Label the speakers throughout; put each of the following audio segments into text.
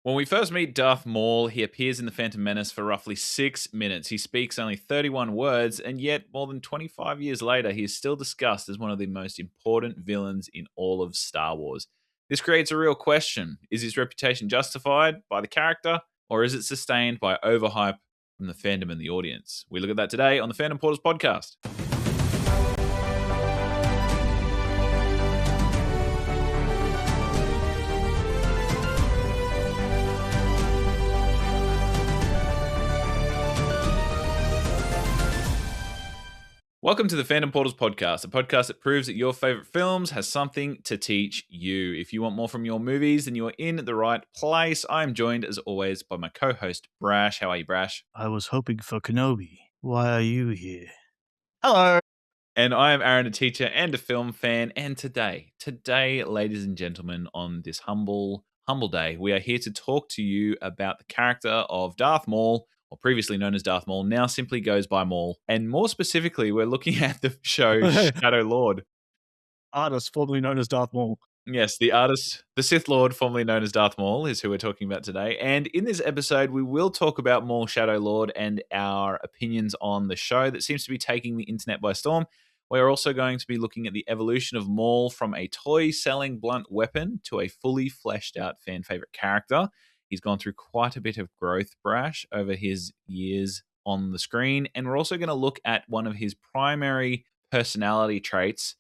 Speaker 1: When we first meet Darth Maul, he appears in the Phantom Menace for roughly 6 minutes. He speaks only 31 words, and yet more than 25 years later, he is still discussed as one of the most important villains in all of Star Wars. This creates a real question. Is his reputation justified by the character, or is it sustained by overhype from the fandom and the audience? We look at that today on the Fandom Portals Podcast. Welcome to the Fandom Portals Podcast, a podcast that proves that your favorite films has something to teach you. If you want more from your movies, then you are in the right place. I'm joined, as always, by my co-host, Brash. How are you, Brash?
Speaker 2: I was hoping for Kenobi. Why are you here? Hello.
Speaker 1: And I am Aaron, a teacher and a film fan. And today, ladies and gentlemen, on this humble day, we are here to talk to you about the character of Darth Maul, or previously known as Darth Maul, now simply goes by Maul. And more specifically, we're looking at the show Shadow Lord.
Speaker 2: Artist formerly known as Darth Maul.
Speaker 1: Yes, the artist, the Sith Lord, formerly known as Darth Maul, is who we're talking about today. And in this episode, we will talk about Maul Shadow Lord and our opinions on the show that seems to be taking the internet by storm. We're also going to be looking at the evolution of Maul from a toy-selling blunt weapon to a fully fleshed-out fan-favorite character. He's gone through quite a bit of growth, Brash, over his years on the screen. And we're also going to look at one of his primary personality traits,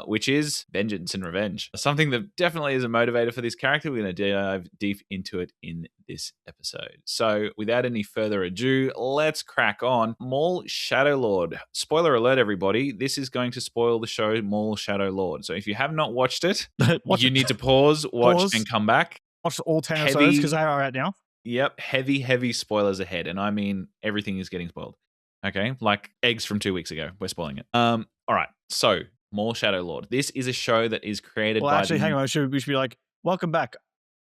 Speaker 1: which is vengeance and revenge. Something that definitely is a motivator for this character. We're going to dive deep into it in this episode. So without any further ado, let's crack on. Maul Shadow Lord. Spoiler alert, everybody. This is going to spoil the show Maul Shadow Lord. So if you have not watched it, you need to pause, and come back.
Speaker 2: Watch all 10 episodes because they are out now.
Speaker 1: Yep, heavy spoilers ahead. And I mean, everything is getting spoiled. Okay, like eggs from 2 weeks ago. We're spoiling it. All right, so Maul Shadow Lord. This is a show that is created by...
Speaker 2: Actually, hang on. We should be like, welcome back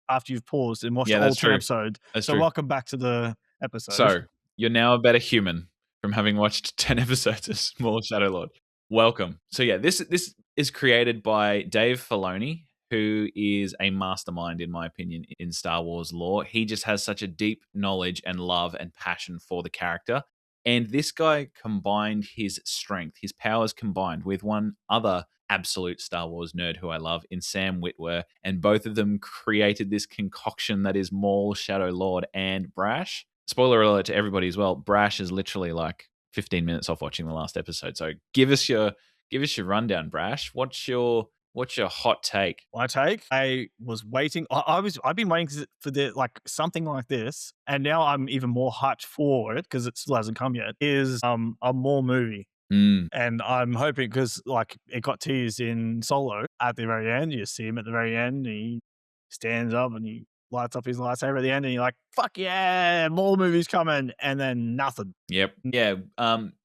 Speaker 2: after you've paused and watched the whole 10 episode.
Speaker 1: That's
Speaker 2: so
Speaker 1: true.
Speaker 2: Welcome back to the episode.
Speaker 1: So you're now a better human from having watched 10 episodes of Maul Shadow Lord. Welcome. So yeah, this is created by Dave Filoni, who is a mastermind, in my opinion, in Star Wars lore. He just has such a deep knowledge and love and passion for the character. And this guy combined his strength, his powers combined with one other absolute Star Wars nerd who I love in Sam Witwer. And both of them created this concoction that is Maul Shadow Lord and Brash. Spoiler alert to everybody as well. Brash is literally like 15 minutes off watching the last episode. So give us your rundown, Brash. What's your hot take?
Speaker 2: My take? I was waiting. I've been waiting for something like this, and now I'm even more hyped for it because it still hasn't come yet. Is a Maul movie, and I'm hoping because it got teased in Solo at the very end. You see him at the very end. He stands up and he lights up his lightsaber at the end, and you're like, "Fuck yeah, Maul movie's coming!" And then nothing.
Speaker 1: Yep. Yeah.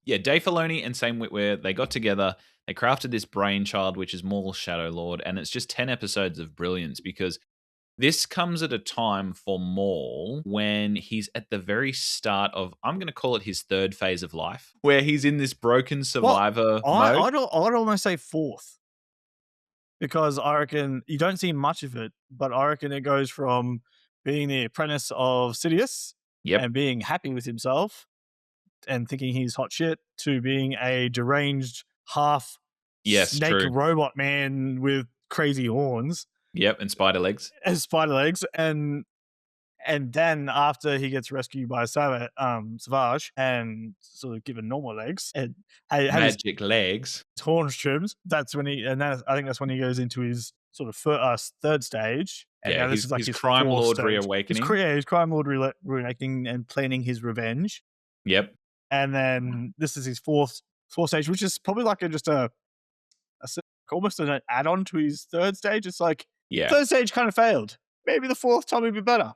Speaker 1: Dave Filoni and Sam Witwer, they got together. They crafted this brainchild, which is Maul Shadow Lord, and it's just 10 episodes of brilliance because this comes at a time for Maul when he's at the very start of, I'm going to call it his third phase of life, where he's in this broken survivor mode.
Speaker 2: I'd almost say fourth, because I reckon you don't see much of it, but I reckon it goes from being the apprentice of Sidious and being happy with himself and thinking he's hot shit to being a deranged half snake robot man with crazy horns.
Speaker 1: Yep, and spider legs.
Speaker 2: And then after he gets rescued by Savage and sort of given normal legs and
Speaker 1: magic legs,
Speaker 2: his horns trimmed. I think that's when he goes into his sort of third stage.
Speaker 1: And this is like his crime lord reawakening.
Speaker 2: His crime lord reawakening and planning his revenge.
Speaker 1: Yep.
Speaker 2: And then this is his fourth stage, which is probably like almost an add-on to his third stage. It's like, third stage kind of failed. Maybe the fourth time would be better.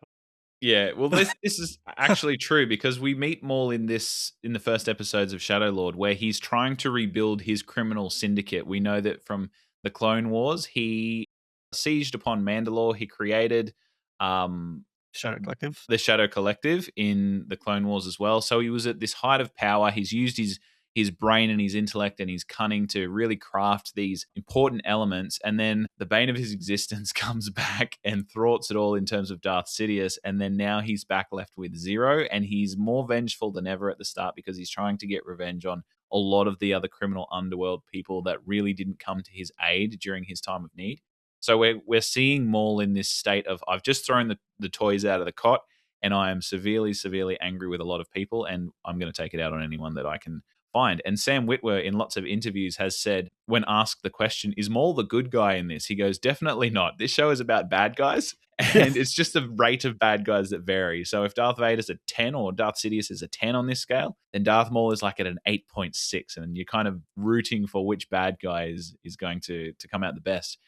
Speaker 1: Yeah, well, this is actually true because we meet Maul in the first episodes of Shadow Lord, where he's trying to rebuild his criminal syndicate. We know that from the Clone Wars, he sieged upon Mandalore. He created
Speaker 2: Shadow Collective.
Speaker 1: The Shadow Collective in the Clone Wars as well. So he was at this height of power. He's used his his brain and his intellect and his cunning to really craft these important elements. And then the bane of his existence comes back and thwarts it all in terms of Darth Sidious. And then now he's back left with zero, and he's more vengeful than ever at the start because he's trying to get revenge on a lot of the other criminal underworld people that really didn't come to his aid during his time of need. So we're seeing Maul in this state of, I've just thrown the toys out of the cot, and I am severely, severely angry with a lot of people, and I'm going to take it out on anyone that I can find. And Sam Witwer, in lots of interviews, has said, when asked the question, is Maul the good guy in this? He goes, definitely not. This show is about bad guys, and it's just the rate of bad guys that vary. So if Darth Vader's a 10 or Darth Sidious is a 10 on this scale, then Darth Maul is like at an 8.6, and you're kind of rooting for which bad guy is going to come out the best.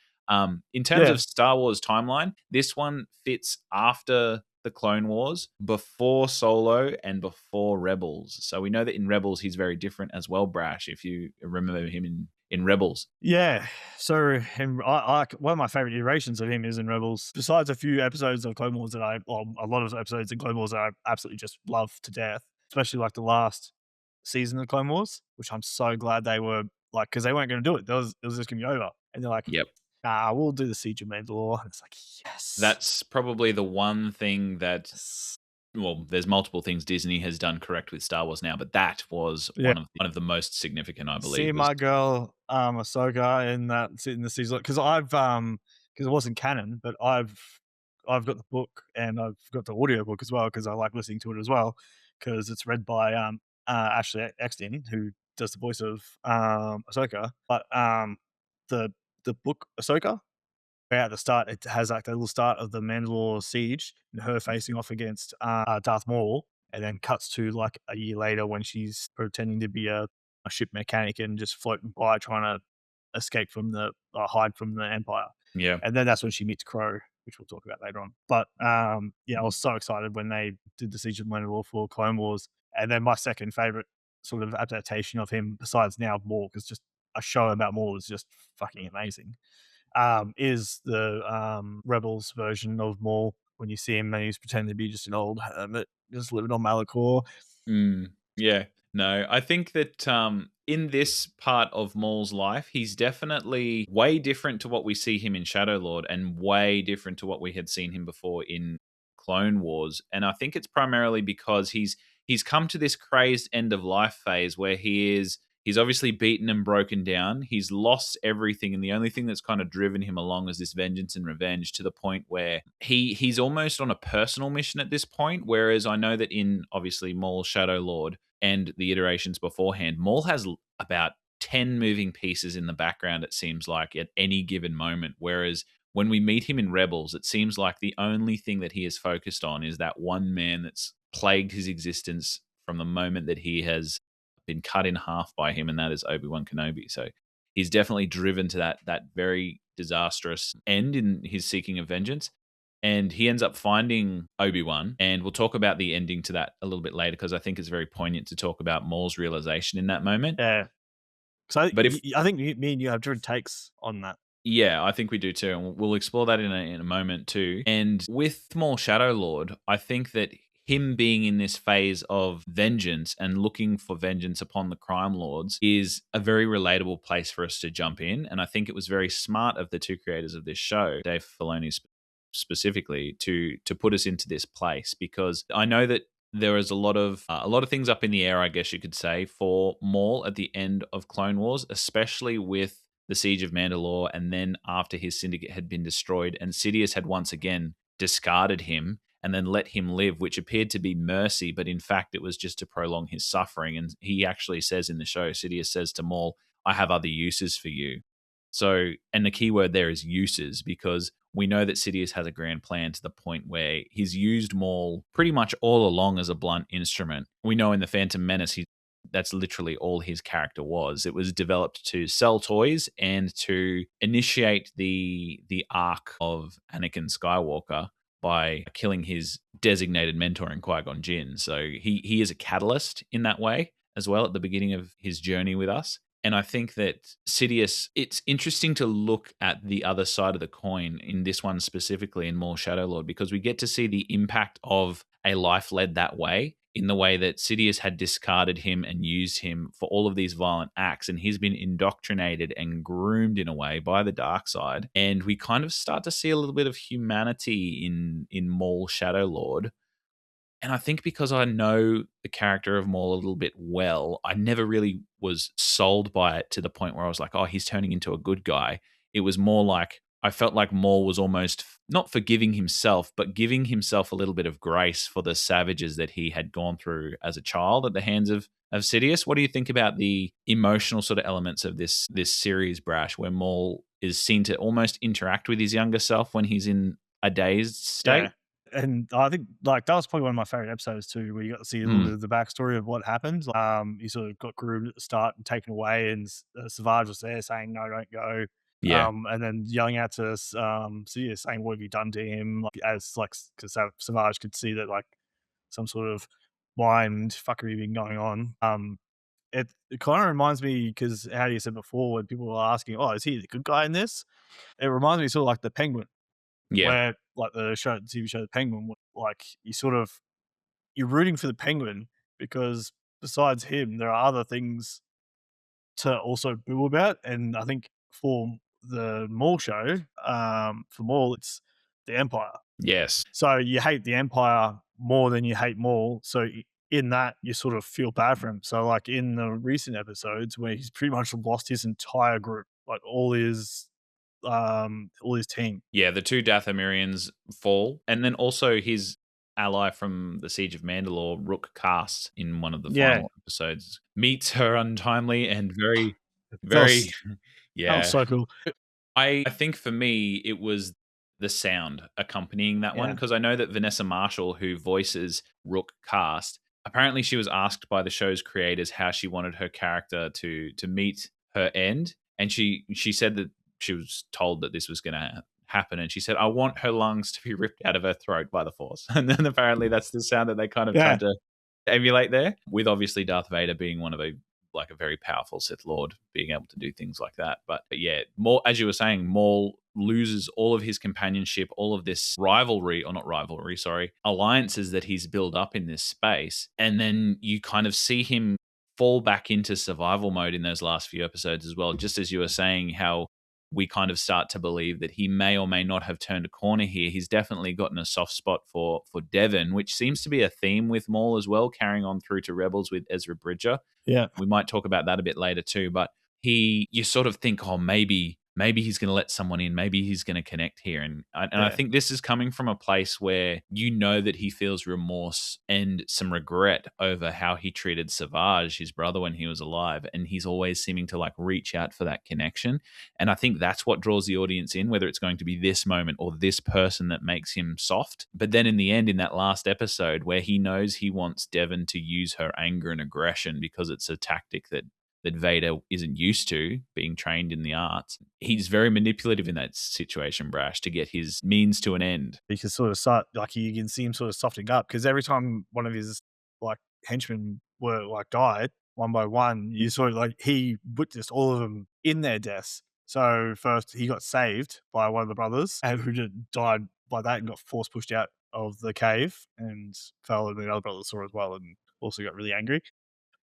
Speaker 1: In terms of Star Wars timeline, this one fits after the Clone Wars, before Solo, and before Rebels. So we know that in Rebels, he's very different as well, Brash, if you remember him in Rebels.
Speaker 2: Yeah. So I one of my favorite iterations of him is in Rebels. Besides a few episodes of Clone Wars a lot of episodes in Clone Wars that I absolutely just love to death, especially like the last season of Clone Wars, which I'm so glad they were like, because they weren't going to do it. It was just going to be over. And they're like,
Speaker 1: yep.
Speaker 2: We'll do the Siege of Mandalore. And it's like, yes.
Speaker 1: That's probably the one thing that, well, there's multiple things Disney has done correct with Star Wars now, but that was one of the most significant, I believe.
Speaker 2: See my girl Ahsoka in the season, because it wasn't canon, but I've got the book and I've got the audio book as well because I like listening to it as well because it's read by Ashley Eckstein, who does the voice of Ahsoka. But the book Ahsoka, at the start, it has like the little start of the Mandalore siege and her facing off against Darth Maul, and then cuts to like a year later when she's pretending to be a ship mechanic and just floating by trying to escape from hide from the Empire.
Speaker 1: Yeah.
Speaker 2: And then that's when she meets Crow, which we'll talk about later on. But I was so excited when they did the Siege of Mandalore for Clone Wars. And then my second favorite sort of adaptation of him, besides now Maul, because just a show about Maul is just fucking amazing, is the Rebels version of Maul, when you see him and he's pretending to be just an old hermit just living on Malachor.
Speaker 1: Yeah. No, I think that in this part of Maul's life, he's definitely way different to what we see him in Shadow Lord and way different to what we had seen him before in Clone Wars. And I think it's primarily because he's come to this crazed end of life phase where he's obviously beaten and broken down. He's lost everything, and the only thing that's kind of driven him along is this vengeance and revenge, to the point where he's almost on a personal mission at this point. Whereas I know that in obviously Maul Shadow Lord and the iterations beforehand, Maul has about 10 moving pieces in the background, it seems like, at any given moment. Whereas when we meet him in Rebels, it seems like the only thing that he is focused on is that one man that's plagued his existence from the moment that he has been cut in half by him, and that is Obi-Wan Kenobi. So he's definitely driven to that very disastrous end in his seeking of vengeance. And he ends up finding Obi-Wan, and we'll talk about the ending to that a little bit later, because I think it's very poignant to talk about Maul's realization in that moment.
Speaker 2: Yeah. So I think me and you have different takes on that.
Speaker 1: Yeah, I think we do too, and we'll explore that in a moment too. And with Maul Shadow Lord, I think that him being in this phase of vengeance and looking for vengeance upon the crime lords is a very relatable place for us to jump in. And I think it was very smart of the two creators of this show, Dave Filoni specifically, to put us into this place, because I know that there is a lot of things up in the air, I guess you could say, for Maul at the end of Clone Wars, especially with the Siege of Mandalore, and then after his syndicate had been destroyed and Sidious had once again discarded him and then let him live, which appeared to be mercy, but in fact it was just to prolong his suffering. And he actually says in the show, Sidious says to Maul, I have other uses for you. So, and the key word there is uses, because we know that Sidious has a grand plan to the point where he's used Maul pretty much all along as a blunt instrument. We know in the Phantom Menace, that's literally all his character was. It was developed to sell toys and to initiate the arc of Anakin Skywalker by killing his designated mentor in Qui-Gon Jinn. So he is a catalyst in that way as well at the beginning of his journey with us. And I think that Sidious, it's interesting to look at the other side of the coin in this one specifically in Maul Shadow Lord, because we get to see the impact of a life led that way in the way that Sidious had discarded him and used him for all of these violent acts, and he's been indoctrinated and groomed in a way by the dark side. And we kind of start to see a little bit of humanity in Maul Shadow Lord. And I think because I know the character of Maul a little bit well, I never really was sold by it to the point where I was like, oh, he's turning into a good guy. It was more like I felt like Maul was almost not forgiving himself, but giving himself a little bit of grace for the savages that he had gone through as a child at the hands of Sidious. What do you think about the emotional sort of elements of this series, Brash, where Maul is seen to almost interact with his younger self when he's in a dazed state?
Speaker 2: Yeah. And I think like that was probably one of my favorite episodes too, where you got to see a little bit of the backstory of what happened. He sort of got groomed at the start and taken away, and Savage was there saying, "No, don't go."
Speaker 1: Yeah.
Speaker 2: And then yelling out to Sidious saying, "What have you done to him?" Because Savage could see that like some sort of mind fuckery been going on. It kind of reminds me, because how you said before, when people were asking, "Oh, is he the good guy in this?" It reminds me sort of like the Penguin.
Speaker 1: Yeah.
Speaker 2: Where like the TV show The Penguin, like you're rooting for the Penguin because besides him, there are other things to also boo about. And I think for the Maul show, for Maul, it's the Empire.
Speaker 1: Yes.
Speaker 2: So you hate the Empire more than you hate Maul. So in that, you sort of feel bad for him. So like in the recent episodes where he's pretty much lost his entire group, like all his team.
Speaker 1: Yeah, the two Dathomirians fall, and then also his ally from the Siege of Mandalore, Rook Cast, in one of the final episodes, meets her untimely and very, very.
Speaker 2: That was so cool.
Speaker 1: I think for me, it was the sound accompanying that one, because I know that Vanessa Marshall, who voices Rook Cast, apparently she was asked by the show's creators how she wanted her character to meet her end, and she said that she was told that this was going to happen, and she said, I want her lungs to be ripped out of her throat by the Force. And then apparently that's the sound that they kind of tried to emulate there, with obviously Darth Vader being one of a very powerful Sith Lord, being able to do things like that. But yeah, Maul, as you were saying, Maul loses all of his companionship, all of this alliances that he's built up in this space. And then you kind of see him fall back into survival mode in those last few episodes as well, just as you were saying, how we kind of start to believe that he may or may not have turned a corner here. He's definitely gotten a soft spot for Devon, which seems to be a theme with Maul as well, carrying on through to Rebels with Ezra Bridger.
Speaker 2: Yeah.
Speaker 1: We might talk about that a bit later too, but you sort of think, oh, maybe he's going to let someone in. Maybe he's going to connect here. And I think this is coming from a place where you know that he feels remorse and some regret over how he treated Savage, his brother, when he was alive. And he's always seeming to like reach out for that connection. And I think that's what draws the audience in, whether it's going to be this moment or this person that makes him soft. But then in the end, in that last episode where he knows he wants Devon to use her anger and aggression because it's a tactic that Vader isn't used to, being trained in the arts. He's very manipulative in that situation, Brash, to get his means to an end.
Speaker 2: You can sort of start, like, you can see him sort of softening up, because every time one of his like henchmen were like died one by one, you sort of like, he witnessed all of them in their deaths. So first he got saved by one of the brothers, and who died by that and got force pushed out of the cave and fell, and the other brother saw as well and also got really angry.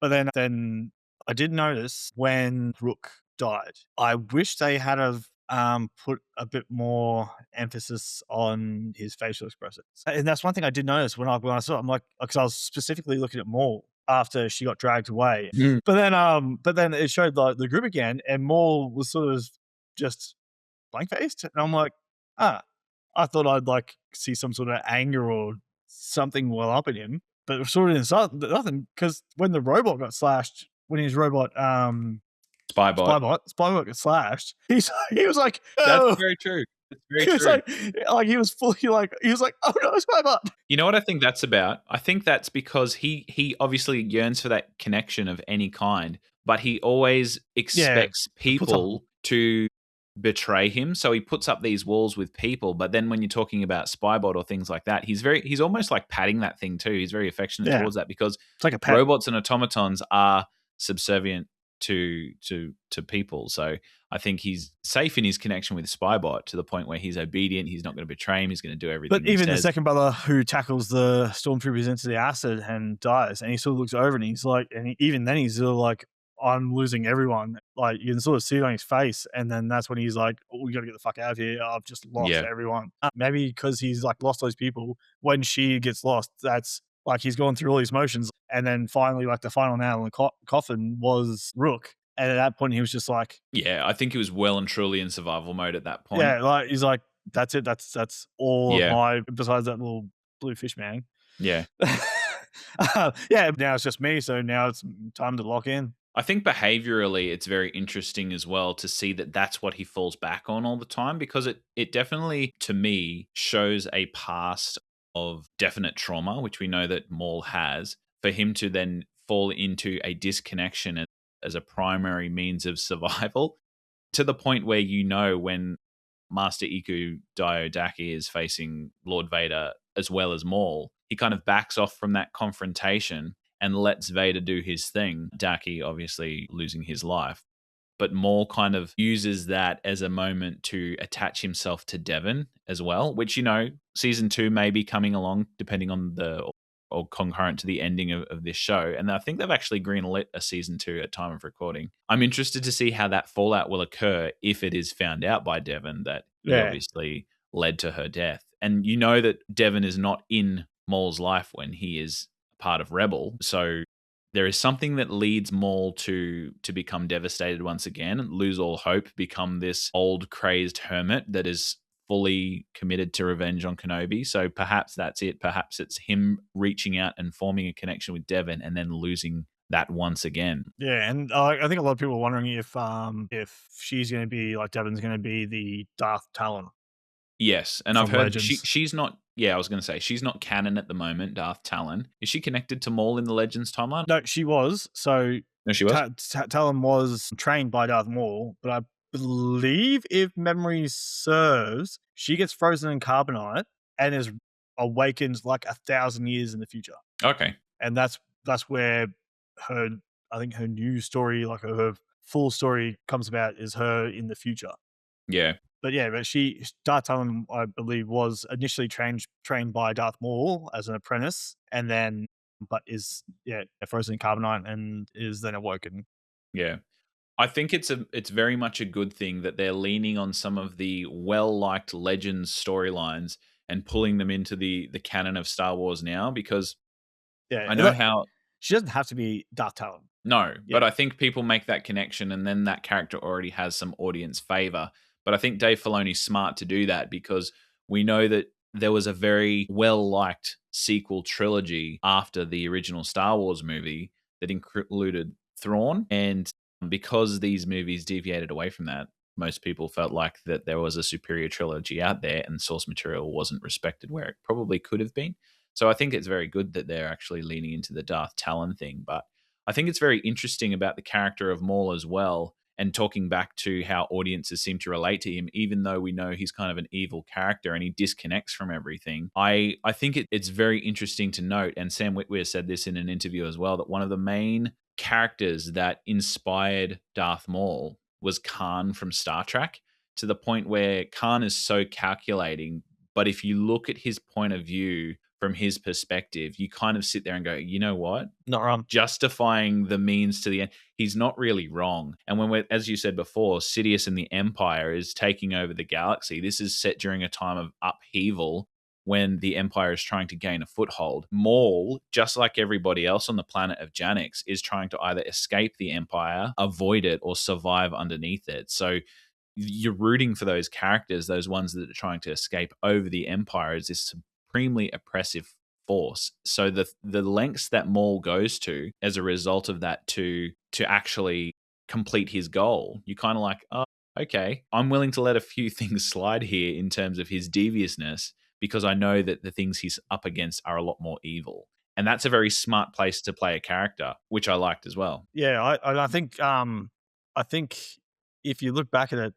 Speaker 2: But then I did notice when Rook died, I wish they had put a bit more emphasis on his facial expressions. And that's one thing I did notice when I saw it. I'm like, because I was specifically looking at Maul after she got dragged away. But then it showed the group again, and Maul was sort of just blank faced, and I'm like, I thought I'd like see some sort of anger or something well up in him, but sort of nothing, because when the robot got slashed. When his robot, Spybot got slashed, he was like, oh.
Speaker 1: That's very true. It's very true.
Speaker 2: He was fully like, oh no, Spybot.
Speaker 1: You know what I think that's about? I think that's because he obviously yearns for that connection of any kind, but he always expects people to betray him. So he puts up these walls with people, but then when you're talking about Spybot or things like that, he's almost like patting that thing too. He's very affectionate towards that, because
Speaker 2: it's like a pet.
Speaker 1: Robots and automatons are subservient to people. So I think he's safe in his connection with Spybot to the point where he's obedient. He's not going to betray him. He's going to do everything.
Speaker 2: But even the second brother who tackles the stormtroopers into the acid and dies, and he sort of looks over and he's like, and even then he's sort of like, I'm losing everyone. Like you can sort of see it on his face, and then that's when he's like, "Oh, we got to get the fuck out of here. I've just lost everyone." Maybe because he's like lost those people. When she gets lost, that's like he's gone through all these motions, and then finally, like the final nail in the coffin was Rook. And at that point, he was just like,
Speaker 1: yeah, I think he was well and truly in survival mode at that point.
Speaker 2: Yeah, like he's like, that's it. That's all of my, besides that little blue fish man.
Speaker 1: Yeah.
Speaker 2: Yeah, now it's just me. So now it's time to lock in.
Speaker 1: I think behaviorally, it's very interesting as well to see that that's what he falls back on all the time, because it definitely, to me, shows a past of definite trauma, which we know that Maul has, for him to then fall into a disconnection as a primary means of survival, to the point where, when Master Iku Diodaki is facing Lord Vader as well as Maul, he kind of backs off from that confrontation and lets Vader do his thing. Daki obviously losing his life. But Maul kind of uses that as a moment to attach himself to Devon as well, which, season 2 may be coming along depending on or concurrent to the ending of this show. And I think they've actually greenlit a season 2 at time of recording. I'm interested to see how that fallout will occur if it is found out by Devon that he obviously led to her death. And that Devon is not in Maul's life when he is part of Rebel. So there is something that leads Maul to become devastated once again, lose all hope, become this old crazed hermit that is fully committed to revenge on Kenobi. So perhaps that's it. Perhaps it's him reaching out and forming a connection with Devon and then losing that once again.
Speaker 2: Yeah, and I think a lot of people are wondering if she's going to be like Devon's going to be the Darth Talon.
Speaker 1: Yes, and I've heard she's not. Yeah, I was going to say she's not canon at the moment. Darth Talon, is she connected to Maul in the Legends timeline?
Speaker 2: No, she was. So
Speaker 1: no, she was.
Speaker 2: Talon was trained by Darth Maul, but I believe, if memory serves, she gets frozen in carbonite and is awakened like 1,000 years in the future.
Speaker 1: Okay,
Speaker 2: and that's where her new story, like her full story, comes about, is her in the future.
Speaker 1: Yeah.
Speaker 2: But Darth Talon, I believe, was initially trained by Darth Maul as an apprentice, and then, but is frozen in carbonite and is then awoken.
Speaker 1: Yeah, I think it's very much a good thing that they're leaning on some of the well-liked Legends storylines and pulling them into the canon of Star Wars now, because I know how
Speaker 2: she doesn't have to be Darth Talon.
Speaker 1: No, but I think people make that connection, and then that character already has some audience favor. But I think Dave Filoni's smart to do that, because we know that there was a very well-liked sequel trilogy after the original Star Wars movie that included Thrawn. And because these movies deviated away from that, most people felt like that there was a superior trilogy out there and source material wasn't respected where it probably could have been. So I think it's very good that they're actually leaning into the Darth Talon thing. But I think it's very interesting about the character of Maul as well, and talking back to how audiences seem to relate to him, even though we know he's kind of an evil character and he disconnects from everything. I think it's very interesting to note, and Sam Witwer said this in an interview as well, that one of the main characters that inspired Darth Maul was Khan from Star Trek, to the point where Khan is so calculating, but if you look at his point of view from his perspective, you kind of sit there and go, you know what?
Speaker 2: Not wrong.
Speaker 1: Justifying the means to the end. He's not really wrong. And when as you said before, Sidious and the Empire is taking over the galaxy. This is set during a time of upheaval when the Empire is trying to gain a foothold. Maul, just like everybody else on the planet of Janix, is trying to either escape the Empire, avoid it, or survive underneath it. So you're rooting for those characters, those ones that are trying to escape over the Empire, is this supremely oppressive force. So the lengths that Maul goes to as a result of that to actually complete his goal, you kind of like, oh, okay, I'm willing to let a few things slide here in terms of his deviousness, because I know that the things he's up against are a lot more evil. And that's a very smart place to play a character, which I liked as well.
Speaker 2: Yeah, I think if you look back at it,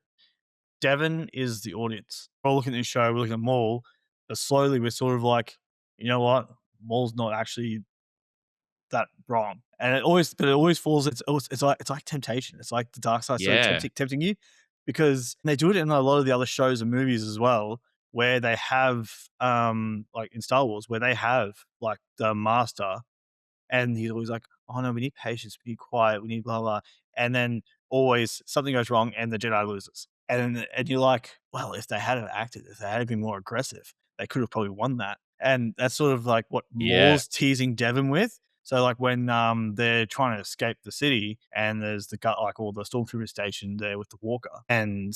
Speaker 2: Devon is the audience. We're all looking at this show, we're looking at Maul, but slowly we're sort of like, you know what? Maul's not actually that wrong, and it always falls. It's like temptation. It's like the dark side sort of tempting you, because they do it in a lot of the other shows and movies as well, where they have like in Star Wars, where they have like the master, and he's always like, oh no, we need patience, we need quiet, we need blah blah, and then always something goes wrong and the Jedi loses, and you're like, well, if they had acted, if they had been more aggressive, they could have probably won that. And that's sort of like what Maul's teasing Devon with. So like when they're trying to escape the city, and there's like all the stormtrooper stationed there with the walker, and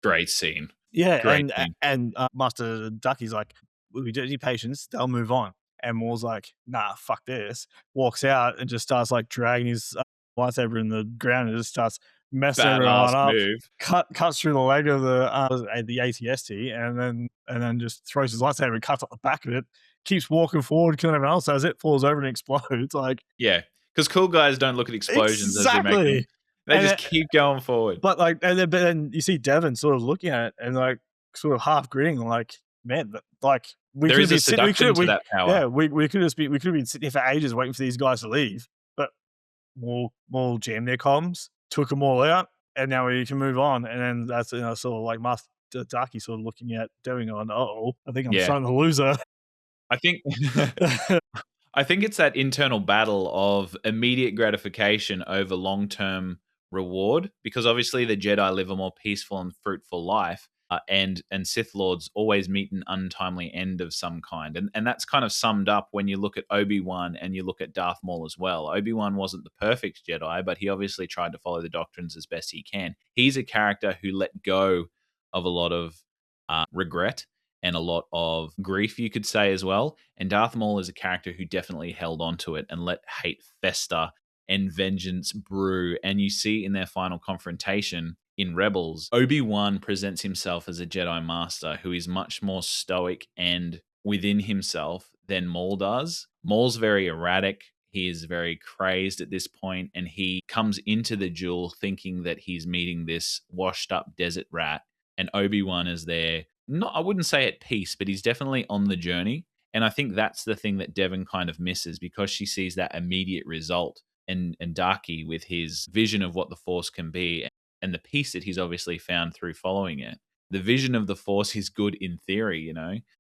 Speaker 1: great scene.
Speaker 2: Yeah, great and Master Ducky's like, we don't need patience, they'll move on. And Maul's like, nah, fuck this. Walks out and just starts like dragging his lightsaber in the ground and just starts messing everyone up. Move. Cuts through the leg of the ATST, and then just throws his lightsaber and cuts up the back of it. Keeps walking forward, killing everyone else as it falls over and explodes. Like,
Speaker 1: yeah, because cool guys don't look at explosions as they make them. They just keep going forward.
Speaker 2: But like, but then you see Devon sort of looking at it and like sort of half grinning, like, man, like
Speaker 1: there is a seduction to that power.
Speaker 2: Yeah, we could have been sitting here for ages waiting for these guys to leave, but Maul jammed their comms, took them all out, and now we can move on. And then that's sort of like Master Darky sort of looking at Devon going, I think I'm starting to lose her.
Speaker 1: I think it's that internal battle of immediate gratification over long-term reward, because obviously the Jedi live a more peaceful and fruitful life, and Sith Lords always meet an untimely end of some kind. And that's kind of summed up when you look at Obi-Wan and you look at Darth Maul as well. Obi-Wan wasn't the perfect Jedi, but he obviously tried to follow the doctrines as best he can. He's a character who let go of a lot of regret and a lot of grief, you could say, as well. And Darth Maul is a character who definitely held on to it and let hate fester and vengeance brew. And you see in their final confrontation in Rebels, Obi-Wan presents himself as a Jedi Master who is much more stoic and within himself than Maul does. Maul's very erratic. He is very crazed at this point, and he comes into the duel thinking that he's meeting this washed up desert rat, and Obi-Wan is there. I wouldn't say at peace, but he's definitely on the journey. And I think that's the thing that Devon kind of misses, because she sees that immediate result. And Darky, with his vision of what the Force can be and the peace that he's obviously found through following it. The vision of the Force is good in theory,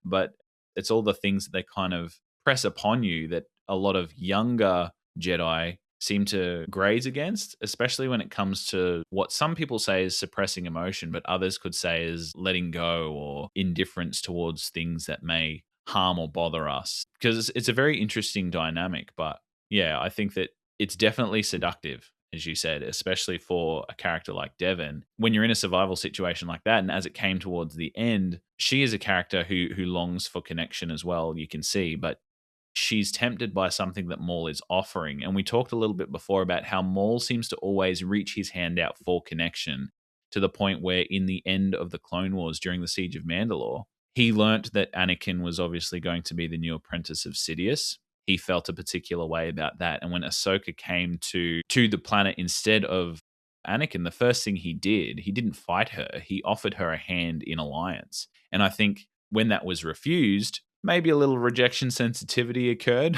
Speaker 1: but it's all the things that they kind of press upon you that a lot of younger Jedi seem to graze against, especially when it comes to what some people say is suppressing emotion, but others could say is letting go or indifference towards things that may harm or bother us. Because it's a very interesting dynamic. But yeah, I think that it's definitely seductive, as you said, especially for a character like Devon. When you're in a survival situation like that, and as it came towards the end, she is a character who longs for connection as well, you can see, but she's tempted by something that Maul is offering. And we talked a little bit before about how Maul seems to always reach his hand out for connection, to the point where in the end of the Clone Wars during the Siege of Mandalore, he learnt that Anakin was obviously going to be the new apprentice of Sidious. He felt a particular way about that. And when Ahsoka came to the planet instead of Anakin, the first thing he didn't fight her. He offered her a hand in alliance. And I think when that was refused, maybe a little rejection sensitivity occurred.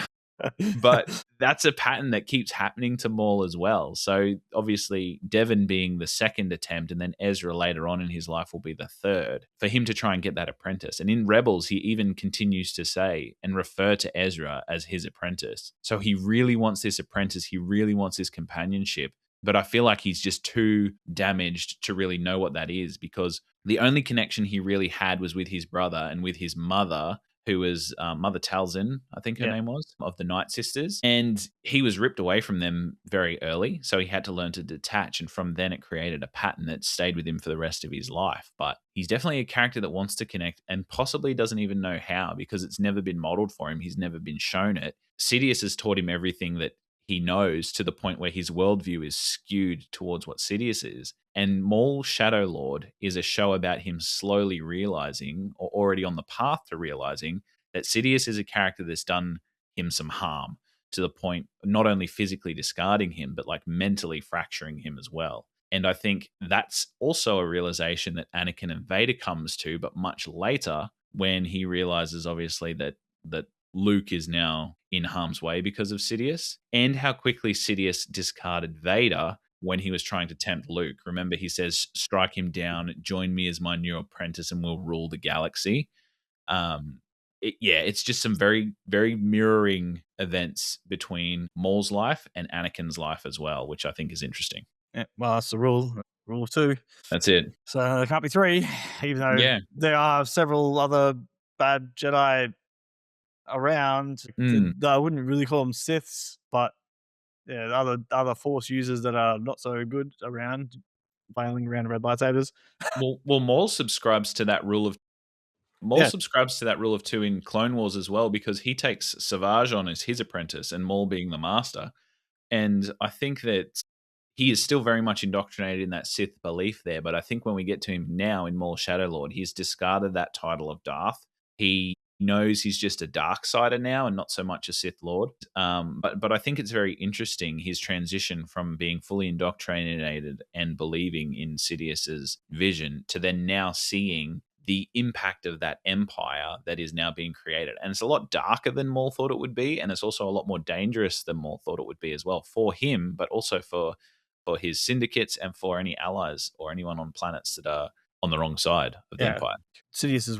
Speaker 1: But that's a pattern that keeps happening to Maul as well. So obviously Devon being the second attempt, and then Ezra later on in his life will be the third, for him to try and get that apprentice. And in Rebels, he even continues to say and refer to Ezra as his apprentice. So he really wants this apprentice. He really wants this companionship. But I feel like he's just too damaged to really know what that is, because the only connection he really had was with his brother and with his mother, who was Mother Talzin, I think her name was, of the Night Sisters. And he was ripped away from them very early, so he had to learn to detach. And from then it created a pattern that stayed with him for the rest of his life. But he's definitely a character that wants to connect and possibly doesn't even know how, because it's never been modeled for him. He's never been shown it. Sidious has taught him everything that he knows, to the point where his worldview is skewed towards what Sidious is. And Maul Shadow Lord is a show about him slowly realizing, or already on the path to realizing, that Sidious is a character that's done him some harm, to the point not only physically discarding him, but like mentally fracturing him as well. And I think that's also a realization that Anakin and Vader comes to, but much later, when he realizes obviously that Luke is now in harm's way because of Sidious, and how quickly Sidious discarded Vader when he was trying to tempt Luke. Remember, he says, strike him down, join me as my new apprentice, and we'll rule the galaxy. It's just some very, very mirroring events between Maul's life and Anakin's life as well, which I think is interesting.
Speaker 2: Yeah, well, that's the rule of 2.
Speaker 1: That's it.
Speaker 2: So there can't be 3, even though there are several other bad Jedi around. I wouldn't really call them Siths, but yeah, other Force users that are not so good around, flailing around red lightsabers.
Speaker 1: Well, Maul subscribes to that rule of subscribes to that rule of 2 in Clone Wars as well, because he takes Savage on as his apprentice and Maul being the master. And I think that he is still very much indoctrinated in that Sith belief there. But I think when we get to him now in Maul Shadow Lord, he's discarded that title of Darth. He knows he's just a dark sider now and not so much a Sith Lord. But I think it's very interesting, his transition from being fully indoctrinated and believing in Sidious's vision to then now seeing the impact of that empire that is now being created. And it's a lot darker than Maul thought it would be, and it's also a lot more dangerous than Maul thought it would be as well, for him, but also for his syndicates and for any allies or anyone on planets that are on the wrong side of the empire.
Speaker 2: Sidious's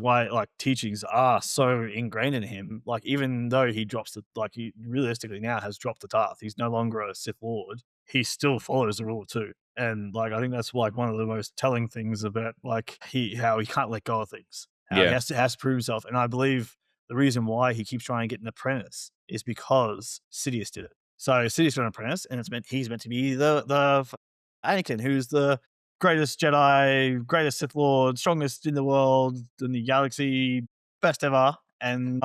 Speaker 2: teachings are so ingrained in him. Like, even though he drops he realistically now has dropped the Darth, he's no longer a Sith Lord, he still follows the rule of 2. And I think that's one of the most telling things about how he can't let go of things. He has to prove himself. And I believe the reason why he keeps trying to get an apprentice is because Sidious did it. So Sidious got an apprentice, and he's meant to be the Anakin, who's the greatest Jedi, greatest Sith Lord, strongest in the world, in the galaxy, best ever. And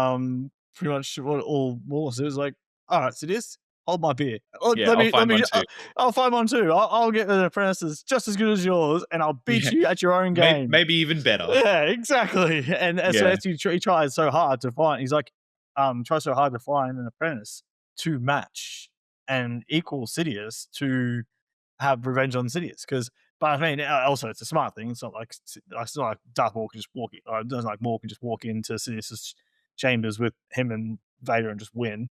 Speaker 2: pretty much what all Maul is like, all right, Sidious, hold my beer. I'll find one too. I'll get an apprentice that's just as good as yours, and I'll beat you at your own game.
Speaker 1: Maybe even better.
Speaker 2: Yeah, exactly. And so he tries so hard to find. He's tries so hard to find an apprentice to match and equal Sidious to have revenge on Sidious. But I mean, also it's a smart thing. It's not like Darth Maul can just walk in, or it doesn't like Maul can just walk into Sidious's chambers with him and Vader and just win.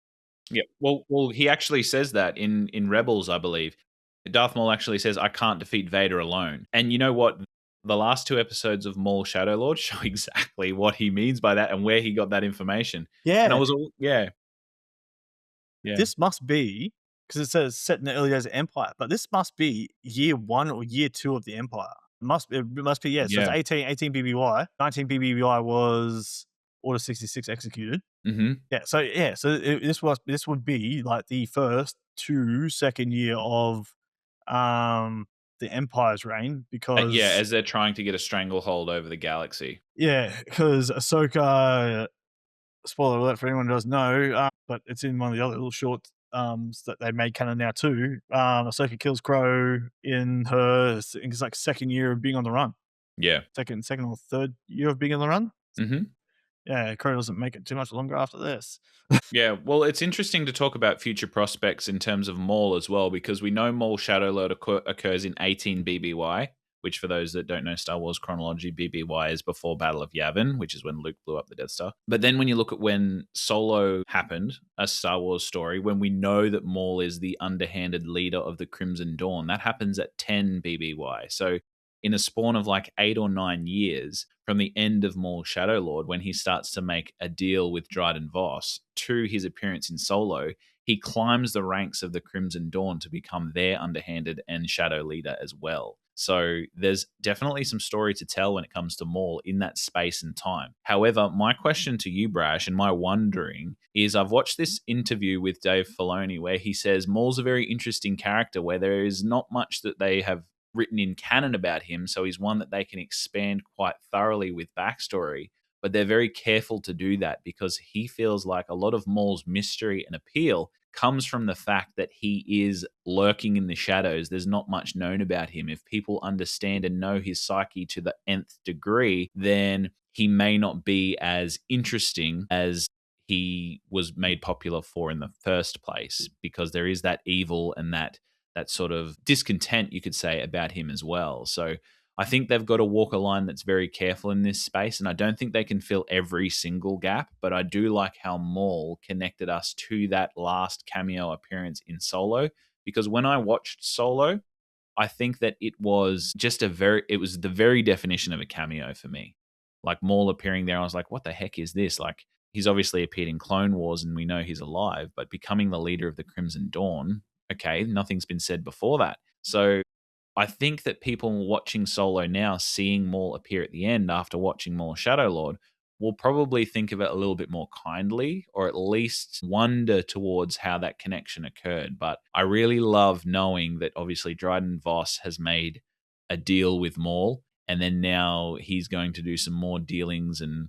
Speaker 1: Yeah, well, he actually says that in Rebels, I believe. Darth Maul actually says, "I can't defeat Vader alone." And you know what? The last 2 episodes of Maul Shadow Lord show exactly what he means by that and where he got that information.
Speaker 2: Yeah,
Speaker 1: and I was
Speaker 2: This must be, because it says set in the early days of Empire, but this must be year 1 or year 2 of the Empire. It must be, So it's 18 BBY. 19 BBY was Order 66 executed.
Speaker 1: Mm-hmm.
Speaker 2: This would be like the first to second year of the Empire's reign, because
Speaker 1: as they're trying to get a stranglehold over the galaxy.
Speaker 2: Yeah, because Ahsoka, spoiler alert for anyone who doesn't know, but it's in one of the other little shorts that they made canon now too. Ahsoka kills Crow in her, it's like second year of being on the run.
Speaker 1: Yeah,
Speaker 2: second or third year of being on the run.
Speaker 1: Mm-hmm.
Speaker 2: Yeah, Crow doesn't make it too much longer after this.
Speaker 1: Yeah, well, it's interesting to talk about future prospects in terms of Maul as well, because we know Maul Shadow Lord occurs in 18 BBY, which for those that don't know Star Wars chronology, BBY is before Battle of Yavin, which is when Luke blew up the Death Star. But then when you look at when Solo happened, a Star Wars story, when we know that Maul is the underhanded leader of the Crimson Dawn, that happens at 10 BBY. So in a spawn of like 8 or 9 years from the end of Maul Shadow Lord, when he starts to make a deal with Dryden Voss, to his appearance in Solo, he climbs the ranks of the Crimson Dawn to become their underhanded and shadow leader as well. So there's definitely some story to tell when it comes to Maul in that space and time. However, my question to you, Brash, and my wondering is, I've watched this interview with Dave Filoni where he says Maul's a very interesting character where there is not much that they have written in canon about him, so he's one that they can expand quite thoroughly with backstory, but they're very careful to do that because he feels like a lot of Maul's mystery and appeal comes from the fact that he is lurking in the shadows. There's not much known about him. If people understand and know his psyche to the nth degree, then he may not be as interesting as he was made popular for in the first place, because there is that evil and that sort of discontent, you could say, about him as well. So I think they've got to walk a line that's very careful in this space, and I don't think they can fill every single gap, but I do like how Maul connected us to that last cameo appearance in Solo, because when I watched Solo, I think that it was the very definition of a cameo for me. Like Maul appearing there, I was like, what the heck is this? Like, he's obviously appeared in Clone Wars and we know he's alive, but becoming the leader of the Crimson Dawn, okay, nothing's been said before that. So I think that people watching Solo now, seeing Maul appear at the end after watching more Shadow Lord, will probably think of it a little bit more kindly, or at least wonder towards how that connection occurred. But I really love knowing that obviously Dryden Voss has made a deal with Maul, and then now he's going to do some more dealings and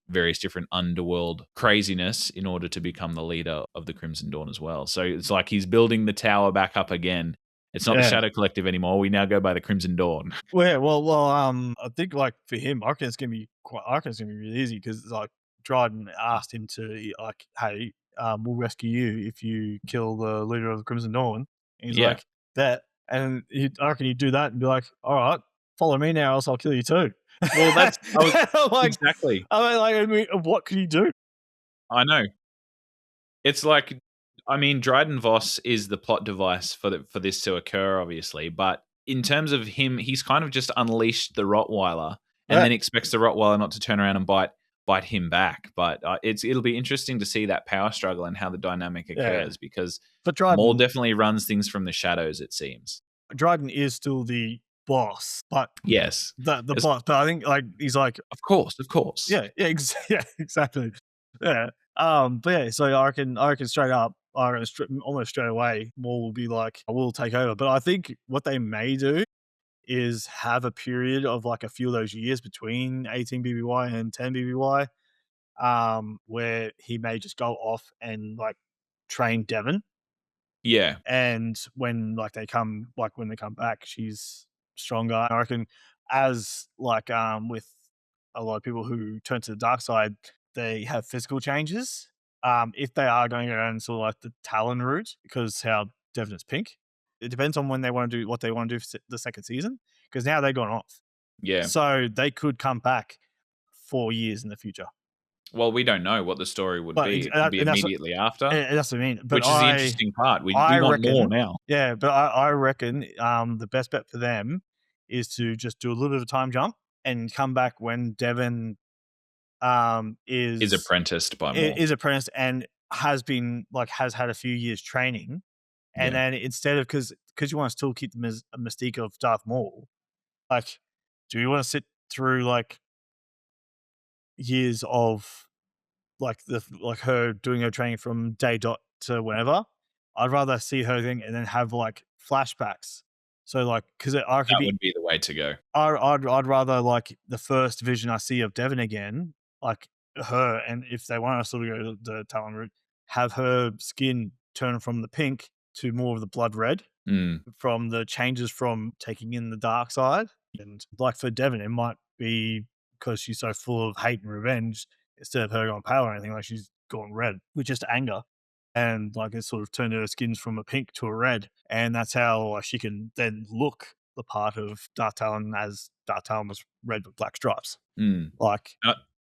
Speaker 1: various different underworld craziness in order to become the leader of the Crimson Dawn as well. So it's like he's building the tower back up again. It's not the Shadow Collective anymore. We now go by the Crimson Dawn.
Speaker 2: I think like for him, I reckon it's gonna be really easy because like Dryden asked him to like, hey, we'll rescue you if you kill the leader of the Crimson Dawn. And he's like that, and I reckon he'd do that and be like, all right, follow me now, else I'll kill you too.
Speaker 1: Well, exactly.
Speaker 2: I mean, what could he do?
Speaker 1: I know. It's like, I mean, Dryden Voss is the plot device for this to occur, obviously. But in terms of him, he's kind of just unleashed the Rottweiler and then expects the Rottweiler not to turn around and bite him back. But it'll be interesting to see that power struggle and how the dynamic occurs because Maul definitely runs things from the shadows, it seems.
Speaker 2: Dryden is still the boss, but
Speaker 1: yes,
Speaker 2: the boss. But I think like he's like,
Speaker 1: of course,
Speaker 2: yeah, exactly, yeah. But yeah, so I reckon straight up, almost straight away, Maul will be like, I will take over. But I think what they may do is have a period of like a few of those years between 18 BBY and 10 BBY, where he may just go off and like train Devon.
Speaker 1: Yeah.
Speaker 2: And when they come back, she's stronger. I reckon as like with a lot of people who turn to the dark side, they have physical changes. If they are going around sort of like the Talon route, because how Devon is pink, it depends on when they want to do what they want to do for the second season. Because now they've gone off,
Speaker 1: yeah.
Speaker 2: So they could come back 4 years in the future.
Speaker 1: Well, we don't know what the story would be. It could be immediately after.
Speaker 2: And that's what I mean. But
Speaker 1: which is the interesting part. We want more now.
Speaker 2: Yeah, but I reckon the best bet for them is to just do a little bit of a time jump and come back when Devon is
Speaker 1: apprenticed by Maul.
Speaker 2: Is apprenticed and has had a few years training. And then instead of because you want to still keep the mystique of Darth Maul, like, do you want to sit through like years of her doing her training from day dot to whenever? I'd rather see her thing and then have like flashbacks. So like, because that would
Speaker 1: be the way to go.
Speaker 2: I'd rather like the first vision I see of Devon again, like her, and if they want us to go the Talon route, have her skin turn from the pink to more of the blood red from the changes from taking in the dark side. And like for Devon, it might be because she's so full of hate and revenge, instead of her going pale or anything, like she's gone red with just anger. And like it sort of turned her skins from a pink to a red. And that's how she can then look the part of Darth Talon, as Darth Talon was red with black stripes. Like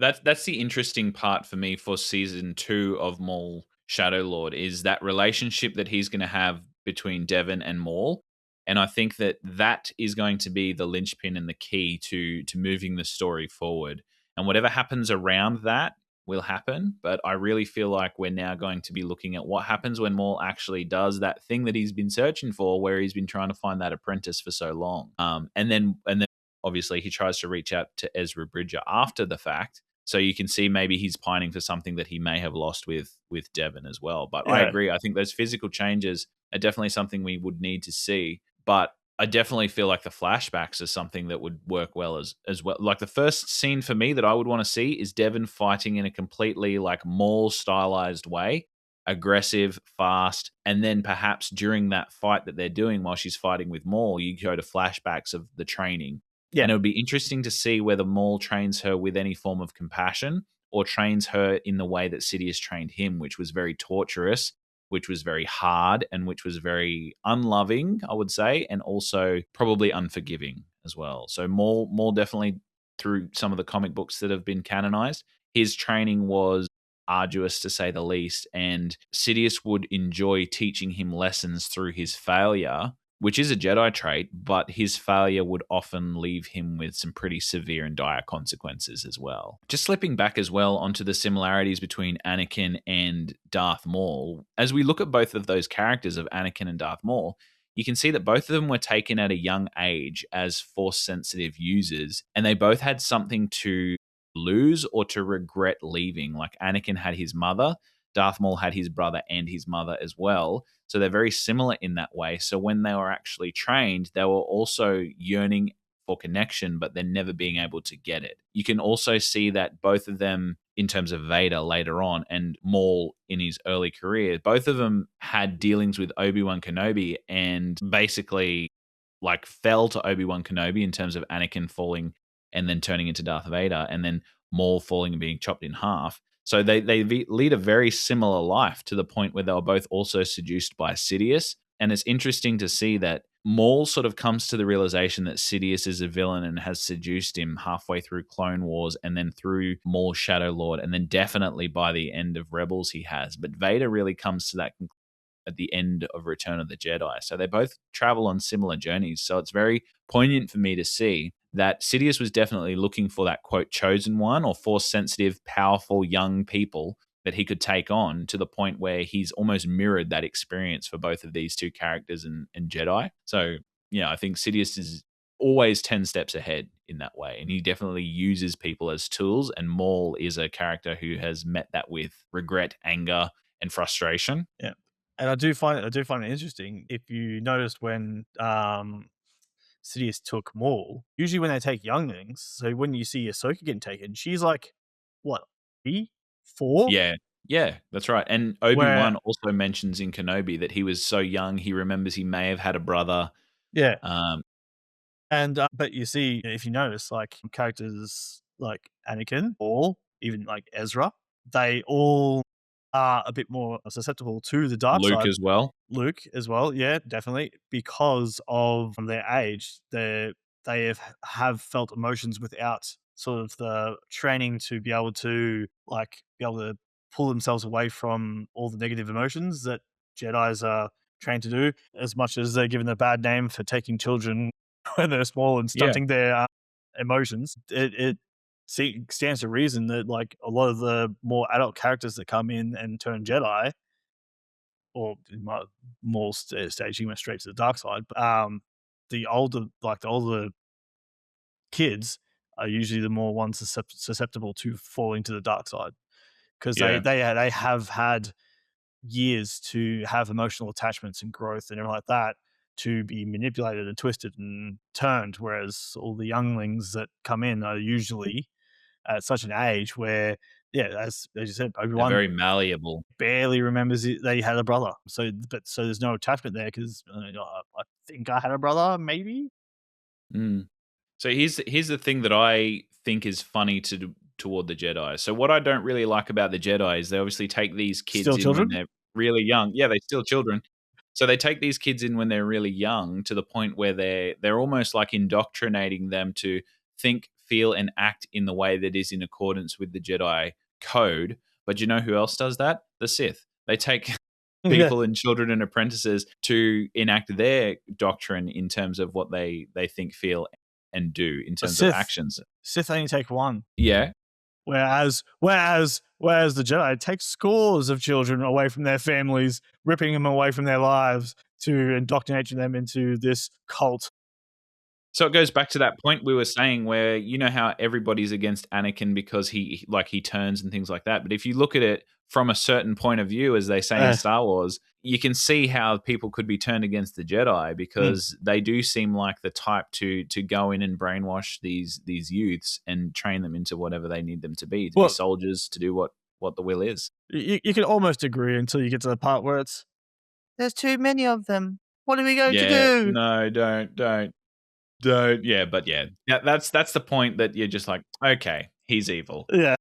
Speaker 1: that's the interesting part for me for season 2 of Maul Shadow Lord, is that relationship that he's going to have between Devon and Maul. And I think that is going to be the linchpin and the key to moving the story forward. And whatever happens around that will happen. But I really feel like we're now going to be looking at what happens when Maul actually does that thing that he's been searching for, where he's been trying to find that apprentice for so long. And then obviously he tries to reach out to Ezra Bridger after the fact. So you can see maybe he's pining for something that he may have lost with Devon as well. But I agree. I think those physical changes are definitely something we would need to see. But I definitely feel like the flashbacks are something that would work well as well. Like the first scene for me that I would want to see is Devon fighting in a completely like Maul stylized way, aggressive, fast, and then perhaps during that fight that they're doing while she's fighting with Maul, you go to flashbacks of the training. Yeah. And it would be interesting to see whether Maul trains her with any form of compassion or trains her in the way that Sidious trained him, which was very torturous, which was very hard, and which was very unloving, I would say, and also probably unforgiving as well. So Maul definitely, through some of the comic books that have been canonized, his training was arduous to say the least, and Sidious would enjoy teaching him lessons through his failure, which is a Jedi trait, but his failure would often leave him with some pretty severe and dire consequences as well. Just slipping back as well onto the similarities between Anakin and Darth Maul, as we look at both of those characters of Anakin and Darth Maul, you can see that both of them were taken at a young age as Force-sensitive users, and they both had something to lose or to regret leaving. Like Anakin had his mother, Darth Maul had his brother and his mother as well. So they're very similar in that way. So when they were actually trained, they were also yearning for connection, but then never being able to get it. You can also see that both of them, in terms of Vader later on and Maul in his early career, both of them had dealings with Obi-Wan Kenobi and basically like fell to Obi-Wan Kenobi in terms of Anakin falling and then turning into Darth Vader, and then Maul falling and being chopped in half. So they lead a very similar life to the point where they were both also seduced by Sidious. And it's interesting to see that Maul sort of comes to the realization that Sidious is a villain and has seduced him halfway through Clone Wars and then through Maul's Shadow Lord, and then definitely by the end of Rebels he has. But Vader really comes to that conclusion at the end of Return of the Jedi. So they both travel on similar journeys. So it's very poignant for me to see that Sidious was definitely looking for that, quote, chosen one or Force-sensitive, powerful young people that he could take on, to the point where he's almost mirrored that experience for both of these two characters and Jedi. So, yeah, I think Sidious is always 10 steps ahead in that way. And he definitely uses people as tools. And Maul is a character who has met that with regret, anger, and frustration.
Speaker 2: Yeah. And I do find it interesting. If you noticed when Sidious took Maul, usually when they take younglings, so when you see Ahsoka getting taken, she's like, what, 3, 4?
Speaker 1: Yeah, that's right. And Obi-Wan also mentions in Kenobi that he was so young, he remembers he may have had a brother.
Speaker 2: Yeah. And but you see, if you notice, like characters like Anakin, Paul, even like Ezra, they all are a bit more susceptible to the dark
Speaker 1: Luke
Speaker 2: side.
Speaker 1: as well.
Speaker 2: Luke as well, yeah, definitely, because of their age. They have felt emotions without sort of the training to be able to pull themselves away from all the negative emotions that Jedis are trained to do. As much as they're given a bad name for taking children when they're small and stunting their emotions, it stands to reason that like a lot of the more adult characters that come in and turn Jedi, or more stage, he went straight to the dark side. But the older kids are usually the more ones susceptible to falling to the dark side, because they have had years to have emotional attachments and growth and everything like that, to be manipulated and twisted and turned, whereas all the younglings that come in are usually at such an age where, as you said, Obi-Wan
Speaker 1: very malleable,
Speaker 2: barely remembers that he had a brother. So there's no attachment there, because I think I had a brother, maybe.
Speaker 1: So here's the thing that I think is funny toward the Jedi. So what I don't really like about the Jedi is they obviously take these kids in when they're really young. Yeah, they're still children. So they take these kids in when they're really young, to the point where they're almost like indoctrinating them to think, feel, and act in the way that is in accordance with the Jedi code. But you know who else does that? The Sith. They take people and children and apprentices to enact their doctrine in terms of what they think, feel, and do in terms of actions.
Speaker 2: Sith only take one.
Speaker 1: Yeah.
Speaker 2: Whereas the Jedi take scores of children away from their families, ripping them away from their lives to indoctrinate them into this cult.
Speaker 1: So it goes back to that point we were saying, where you know how everybody's against Anakin because he turns and things like that. But if you look at it from a certain point of view, as they say in Star Wars, you can see how people could be turned against the Jedi, because they do seem like the type to go in and brainwash these youths and train them into whatever they need them to be soldiers, to do what the will is.
Speaker 2: You can almost agree until you get to the part where there's too many of them. What are we going to do?
Speaker 1: No, don't. Yeah, but that's the point, that you're just like, okay, he's evil.
Speaker 2: Yeah.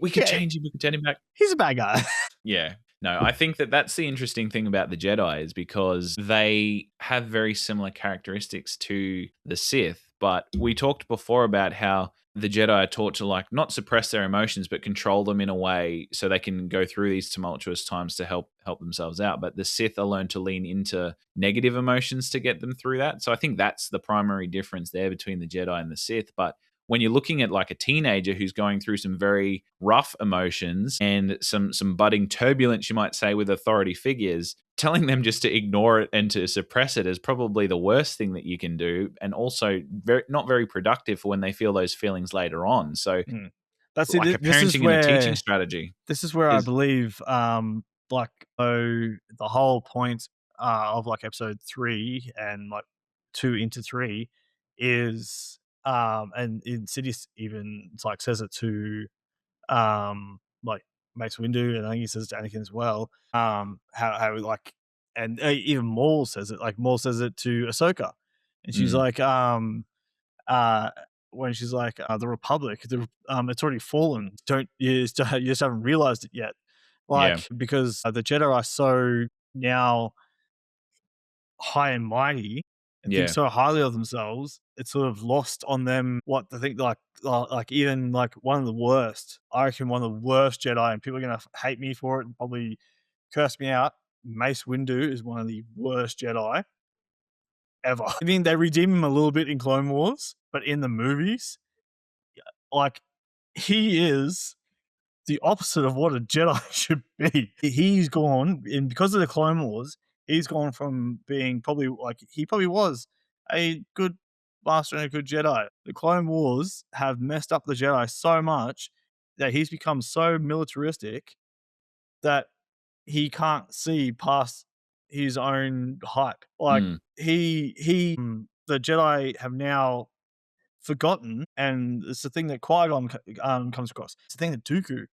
Speaker 1: We could change him. We could turn him back.
Speaker 2: He's a bad guy.
Speaker 1: Yeah. No, I think that that's the interesting thing about the Jedi is because they have very similar characteristics to the Sith. But we talked before about how the Jedi are taught to like not suppress their emotions, but control them in a way so they can go through these tumultuous times to help themselves out. But the Sith are learned to lean into negative emotions to get them through that. So I think that's the primary difference there between the Jedi and the Sith. But when you're looking at like a teenager who's going through some very rough emotions and some budding turbulence, you might say, with authority figures, telling them just to ignore it and to suppress it is probably the worst thing that you can do, and also not very productive for when they feel those feelings later on. So
Speaker 2: That's
Speaker 1: like
Speaker 2: it.
Speaker 1: a parenting and a teaching strategy.
Speaker 2: This is where I believe, like, so the whole point of like episode 3 and like 2 into 3 is, and Insidious even it's like says it to, like Mace Windu, and I think he says it to Anakin as well. How like, and even Maul says it. Like Maul says it to Ahsoka, and she's like, uh, when she's like, the Republic, it's already fallen. You just haven't realized it yet. Like, because the Jedi are so now high and mighty and think so highly of themselves, it's sort of lost on them what they think. Like even like one of the worst, I reckon one of the worst Jedi, and people are gonna hate me for it and probably curse me out. Mace Windu is one of the worst Jedi ever. I mean, they redeem him a little bit in Clone Wars, but in the movies, like, he is the opposite of what a Jedi should be. He's gone, and because of the Clone Wars, he's gone from being probably like he probably was a good master and a good Jedi. The Clone Wars have messed up the Jedi so much that he's become so militaristic that he can't see past his own hype. Like the Jedi have now forgotten, and it's the thing that Qui-Gon comes across. It's the thing that Dooku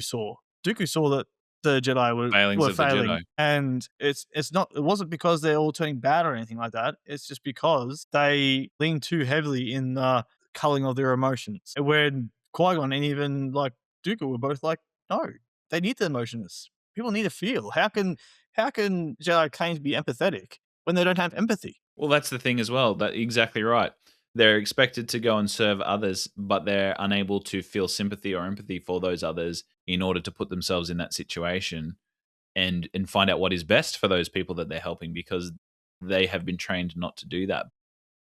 Speaker 2: saw. Dooku saw that the Jedi
Speaker 1: failings
Speaker 2: were
Speaker 1: of the
Speaker 2: failing,
Speaker 1: Jedi.
Speaker 2: and it's not. It wasn't because they're all turning bad or anything like that. It's just because they lean too heavily in the culling of their emotions. When Qui-Gon and even like Dooku were both like, no, they need the emotions. People need to feel. How can Jedi claim to be empathetic when they don't have empathy?
Speaker 1: Well, that's the thing as well. That exactly right. They're expected to go and serve others, but they're unable to feel sympathy or empathy for those others in order to put themselves in that situation and find out what is best for those people that they're helping, because they have been trained not to do that.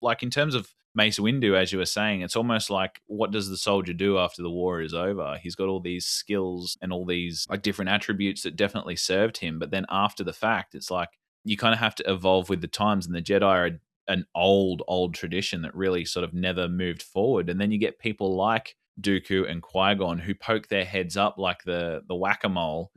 Speaker 1: Like in terms of Mace Windu, as you were saying, it's almost like, what does the soldier do after the war is over? He's got all these skills and all these like different attributes that definitely served him, but then after the fact, it's like you kind of have to evolve with the times, and the Jedi are an old tradition that really sort of never moved forward. And then you get people like Dooku and Qui-Gon who poke their heads up like the whack-a-mole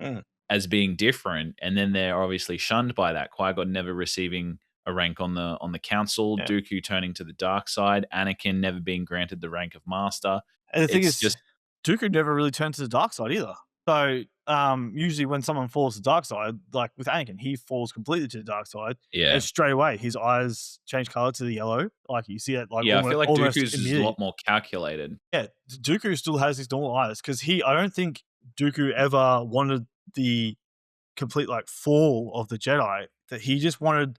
Speaker 1: as being different, and then they're obviously shunned by that. Qui-Gon never receiving a rank on the council, Dooku turning to the dark side, Anakin never being granted the rank of master.
Speaker 2: And the thing is, Dooku never really turned to the dark side either. So usually when someone falls to the dark side, like with Anakin, he falls completely to the dark side.
Speaker 1: Yeah.
Speaker 2: And straight away, his eyes change color to the yellow. Like you see it. Like
Speaker 1: I feel like Dooku's is a lot more calculated.
Speaker 2: Yeah, Dooku still has his normal eyes because I don't think Dooku ever wanted the complete like fall of the Jedi. That he just wanted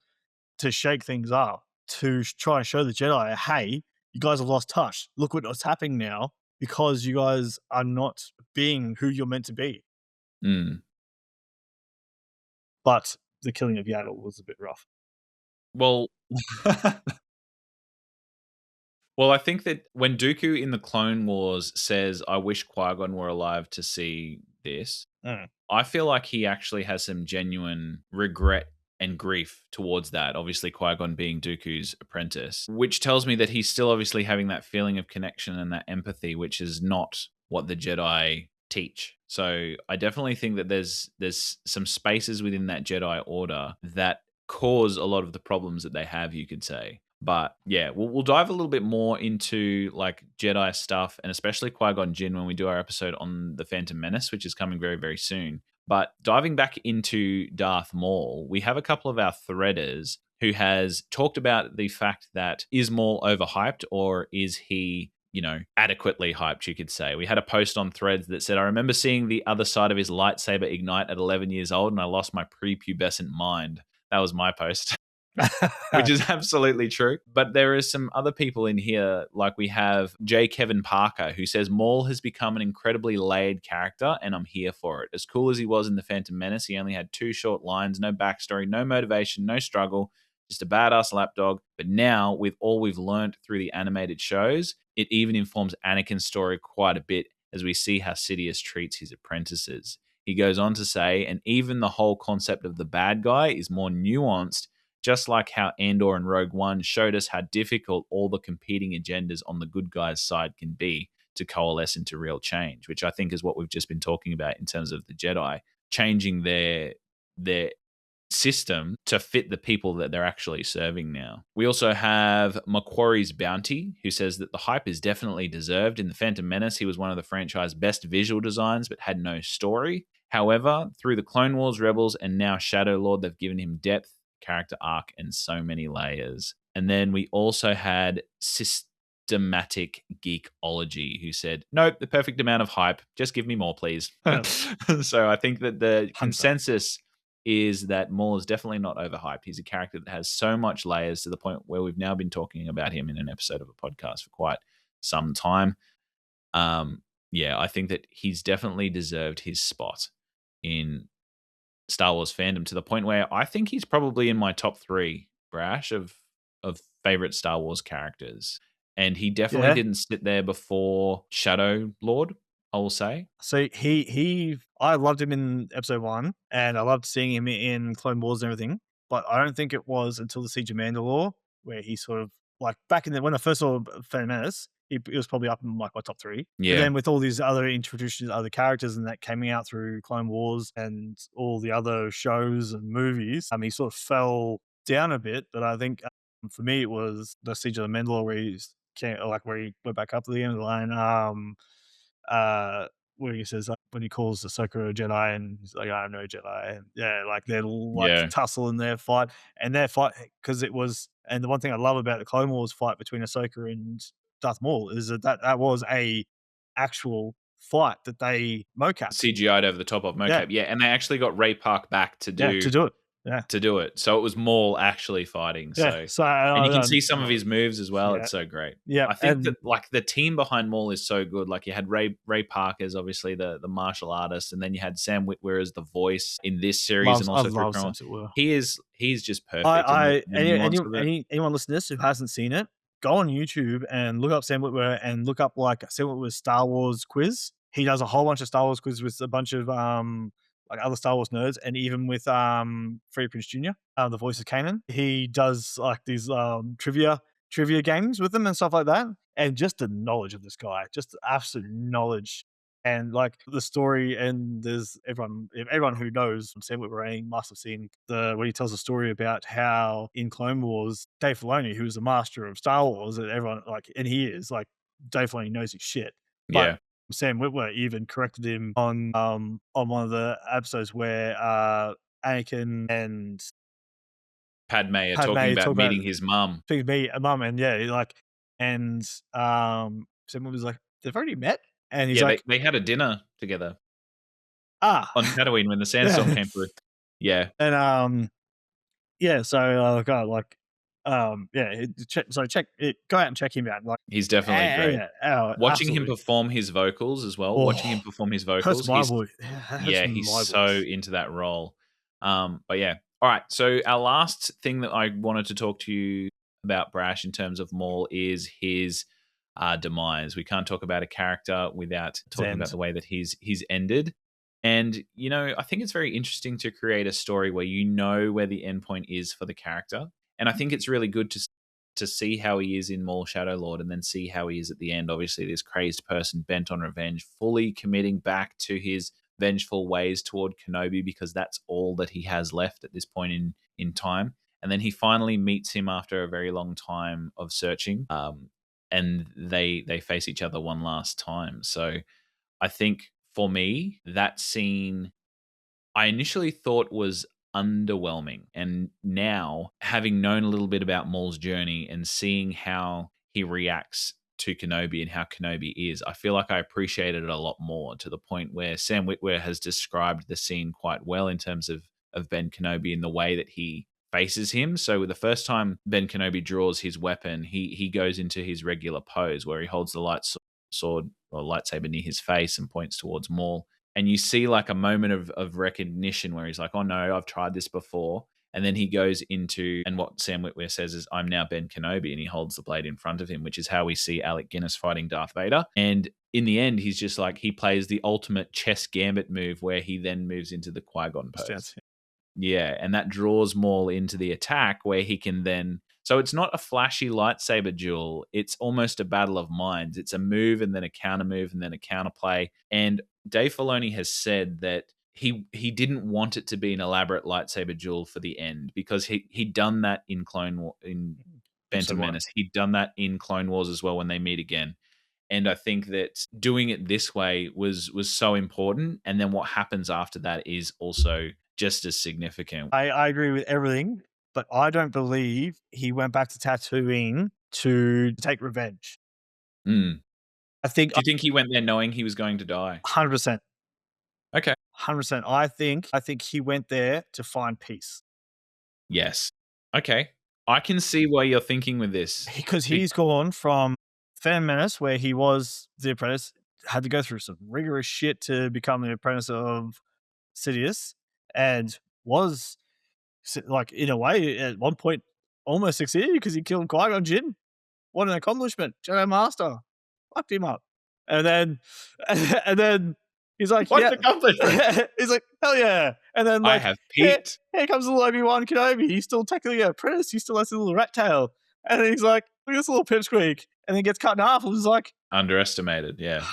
Speaker 2: to shake things up to try and show the Jedi, hey, you guys have lost touch. Look what's happening now because you guys are not being who you're meant to be. But the killing of Yaddle was a bit rough.
Speaker 1: Well, I think that when Dooku in the Clone Wars says, I wish Qui-Gon were alive to see this, I feel like he actually has some genuine regret and grief towards that. Obviously, Qui-Gon being Dooku's apprentice, which tells me that he's still obviously having that feeling of connection and that empathy, which is not what the Jedi teach. So I definitely think that there's some spaces within that Jedi Order that cause a lot of the problems that they have, you could say. But yeah, we'll dive a little bit more into like Jedi stuff, and especially Qui-Gon Jinn when we do our episode on the Phantom Menace, which is coming very, very soon. But diving back into Darth Maul, we have a couple of our threaders who has talked about the fact that is Maul overhyped, or is he adequately hyped, you could say. We had a post on Threads that said, I remember seeing the other side of his lightsaber ignite at 11 years old, and I lost my prepubescent mind. That was my post. Which is absolutely true. But there are some other people in here, like we have J. Kevin Parker, who says Maul has become an incredibly layered character, and I'm here for it. As cool as he was in The Phantom Menace, he only had 2 short lines, no backstory, no motivation, no struggle, just a badass lapdog. But now, with all we've learned through the animated shows, it even informs Anakin's story quite a bit as we see how Sidious treats his apprentices. He goes on to say, and even the whole concept of the bad guy is more nuanced, just like how Andor and Rogue One showed us how difficult all the competing agendas on the good guys' side can be to coalesce into real change, which I think is what we've just been talking about in terms of the Jedi, changing their system to fit the people that they're actually serving now. We also have Macquarie's Bounty, who says that the hype is definitely deserved. In The Phantom Menace, he was one of the franchise's best visual designs, but had no story. However, through the Clone Wars, Rebels, and now Shadow Lord, they've given him depth, character arc, and so many layers. And then we also had Systematic Geekology, who said, nope, the perfect amount of hype. Just give me more, please. So I think that the consensus is that Maul is definitely not overhyped. He's a character that has so much layers to the point where we've now been talking about him in an episode of a podcast for quite some time. I think that he's definitely deserved his spot in Star Wars fandom, to the point where I think he's probably in my top 3, Brash, of favorite Star Wars characters. And he definitely didn't sit there before Shadow Lord, I will say.
Speaker 2: So I loved him in episode 1, and I loved seeing him in Clone Wars and everything. But I don't think it was until the Siege of Mandalore where he sort of, like, back in when I first saw Phantom Menace, he was probably up in like my top 3.
Speaker 1: Yeah.
Speaker 2: But then with all these other introductions, other characters, and that coming out through Clone Wars and all the other shows and movies, he sort of fell down a bit. But I think for me, it was the Siege of Mandalore where where he went back up to the end of the line. Where he says, when he calls Ahsoka a Jedi, and he's like, I'm no Jedi. And like their tussle in their fight, because it was, and the one thing I love about the Clone Wars fight between Ahsoka and Darth Maul is that was a actual fight that they mocap
Speaker 1: CGI'd over the top of mocap. Yeah, and they actually got Ray Park back to do
Speaker 2: it.
Speaker 1: To do it. So it was Maul actually fighting. And you can see some of his moves as well. It's so great.
Speaker 2: Yeah.
Speaker 1: I think that like the team behind Maul is so good. Like you had Ray Park as obviously the martial artist, and then you had Sam Witwer as the voice in this series and also through Clone Wars. He's just perfect.
Speaker 2: Anyone listening to this who hasn't seen it, go on YouTube and look up Sam Witwer and look up like Sam Witwer's Star Wars quiz. He does a whole bunch of Star Wars quiz with a bunch of like other Star Wars nerds, and even with Freddie Prinze Jr., the voice of Kanan. He does like these trivia games with them and stuff like that. And just the knowledge of this guy, just the absolute knowledge. And like the story, and there's everyone who knows Sam Witwer must have seen when he tells a story about how in Clone Wars, Dave Filoni, who's the master of Star Wars, and everyone and he is like, Dave Filoni knows his shit. But Sam Witwer even corrected him on one of the episodes where Anakin and
Speaker 1: Padme are talking about meeting his mum.
Speaker 2: Meet a mum, and and Sam Witwer's like, they've already met, and he's like,
Speaker 1: they had a dinner together. On Tatooine when the sandstorm came through. Yeah,
Speaker 2: and so check it. Go out and check him out. Like,
Speaker 1: he's definitely great. Watching him perform his vocals as well. Watching him perform his vocals. He's so into that role. But yeah. All right. So our last thing that I wanted to talk to you about, Brash, in terms of Maul is his demise. We can't talk about a character without talking about the way that he's ended. And, I think it's very interesting to create a story where where the end point is for the character. And I think it's really good to see how he is in Maul Shadow Lord and then see how he is at the end. Obviously, this crazed person bent on revenge, fully committing back to his vengeful ways toward Kenobi because that's all that he has left at this point in time. And then he finally meets him after a very long time of searching. And they face each other one last time. So I think for me, that scene I initially thought was underwhelming. And now, having known a little bit about Maul's journey and seeing how he reacts to Kenobi and how Kenobi is, I feel like I appreciated it a lot more, to the point where Sam Witwer has described the scene quite well in terms of Ben Kenobi and the way that he faces him. So the first time Ben Kenobi draws his weapon, he goes into his regular pose where he holds the sword or lightsaber near his face and points towards Maul. And you see like a moment of recognition where he's like, oh no, I've tried this before. And then he goes into, and what Sam Witwer says is, I'm now Ben Kenobi, and he holds the blade in front of him, which is how we see Alec Guinness fighting Darth Vader. And in the end, he's just like, he plays the ultimate chess gambit move where he then moves into the Qui-Gon pose. Yeah, and that draws Maul into the attack where he can then... So it's not a flashy lightsaber duel. It's almost a battle of minds. It's a move and then a counter move and then a counter play. And Dave Filoni has said that he didn't want it to be an elaborate lightsaber duel for the end, because he'd done that in Phantom Menace. He'd done that in Clone Wars as well when they meet again. And I think that doing it this way was so important. And then what happens after that is also just as significant.
Speaker 2: I agree with everything, but I don't believe he went back to Tatooine to take revenge.
Speaker 1: Mm.
Speaker 2: Do you
Speaker 1: think he went there knowing he was going to die?
Speaker 2: 100%.
Speaker 1: Okay.
Speaker 2: 100%. I think he went there to find peace.
Speaker 1: Yes. Okay. I can see why you're thinking with this.
Speaker 2: Because he's gone from Phantom Menace, where he was the apprentice, had to go through some rigorous shit to become the apprentice of Sidious, and was, like, in a way, at one point, almost succeeded because he killed Qui-Gon Jinn. What an accomplishment. Jedi Master. Fucked him up. And then he's like,
Speaker 1: what
Speaker 2: yeah.
Speaker 1: an accomplishment.
Speaker 2: He's like, hell yeah. And then, like,
Speaker 1: I have peaked.
Speaker 2: Here comes little Obi-Wan Kenobi. He's still technically an apprentice. He still has a little rat tail. And then he's like, look at this little pipsqueak. And then gets cut in half. And he's like,
Speaker 1: underestimated, yeah.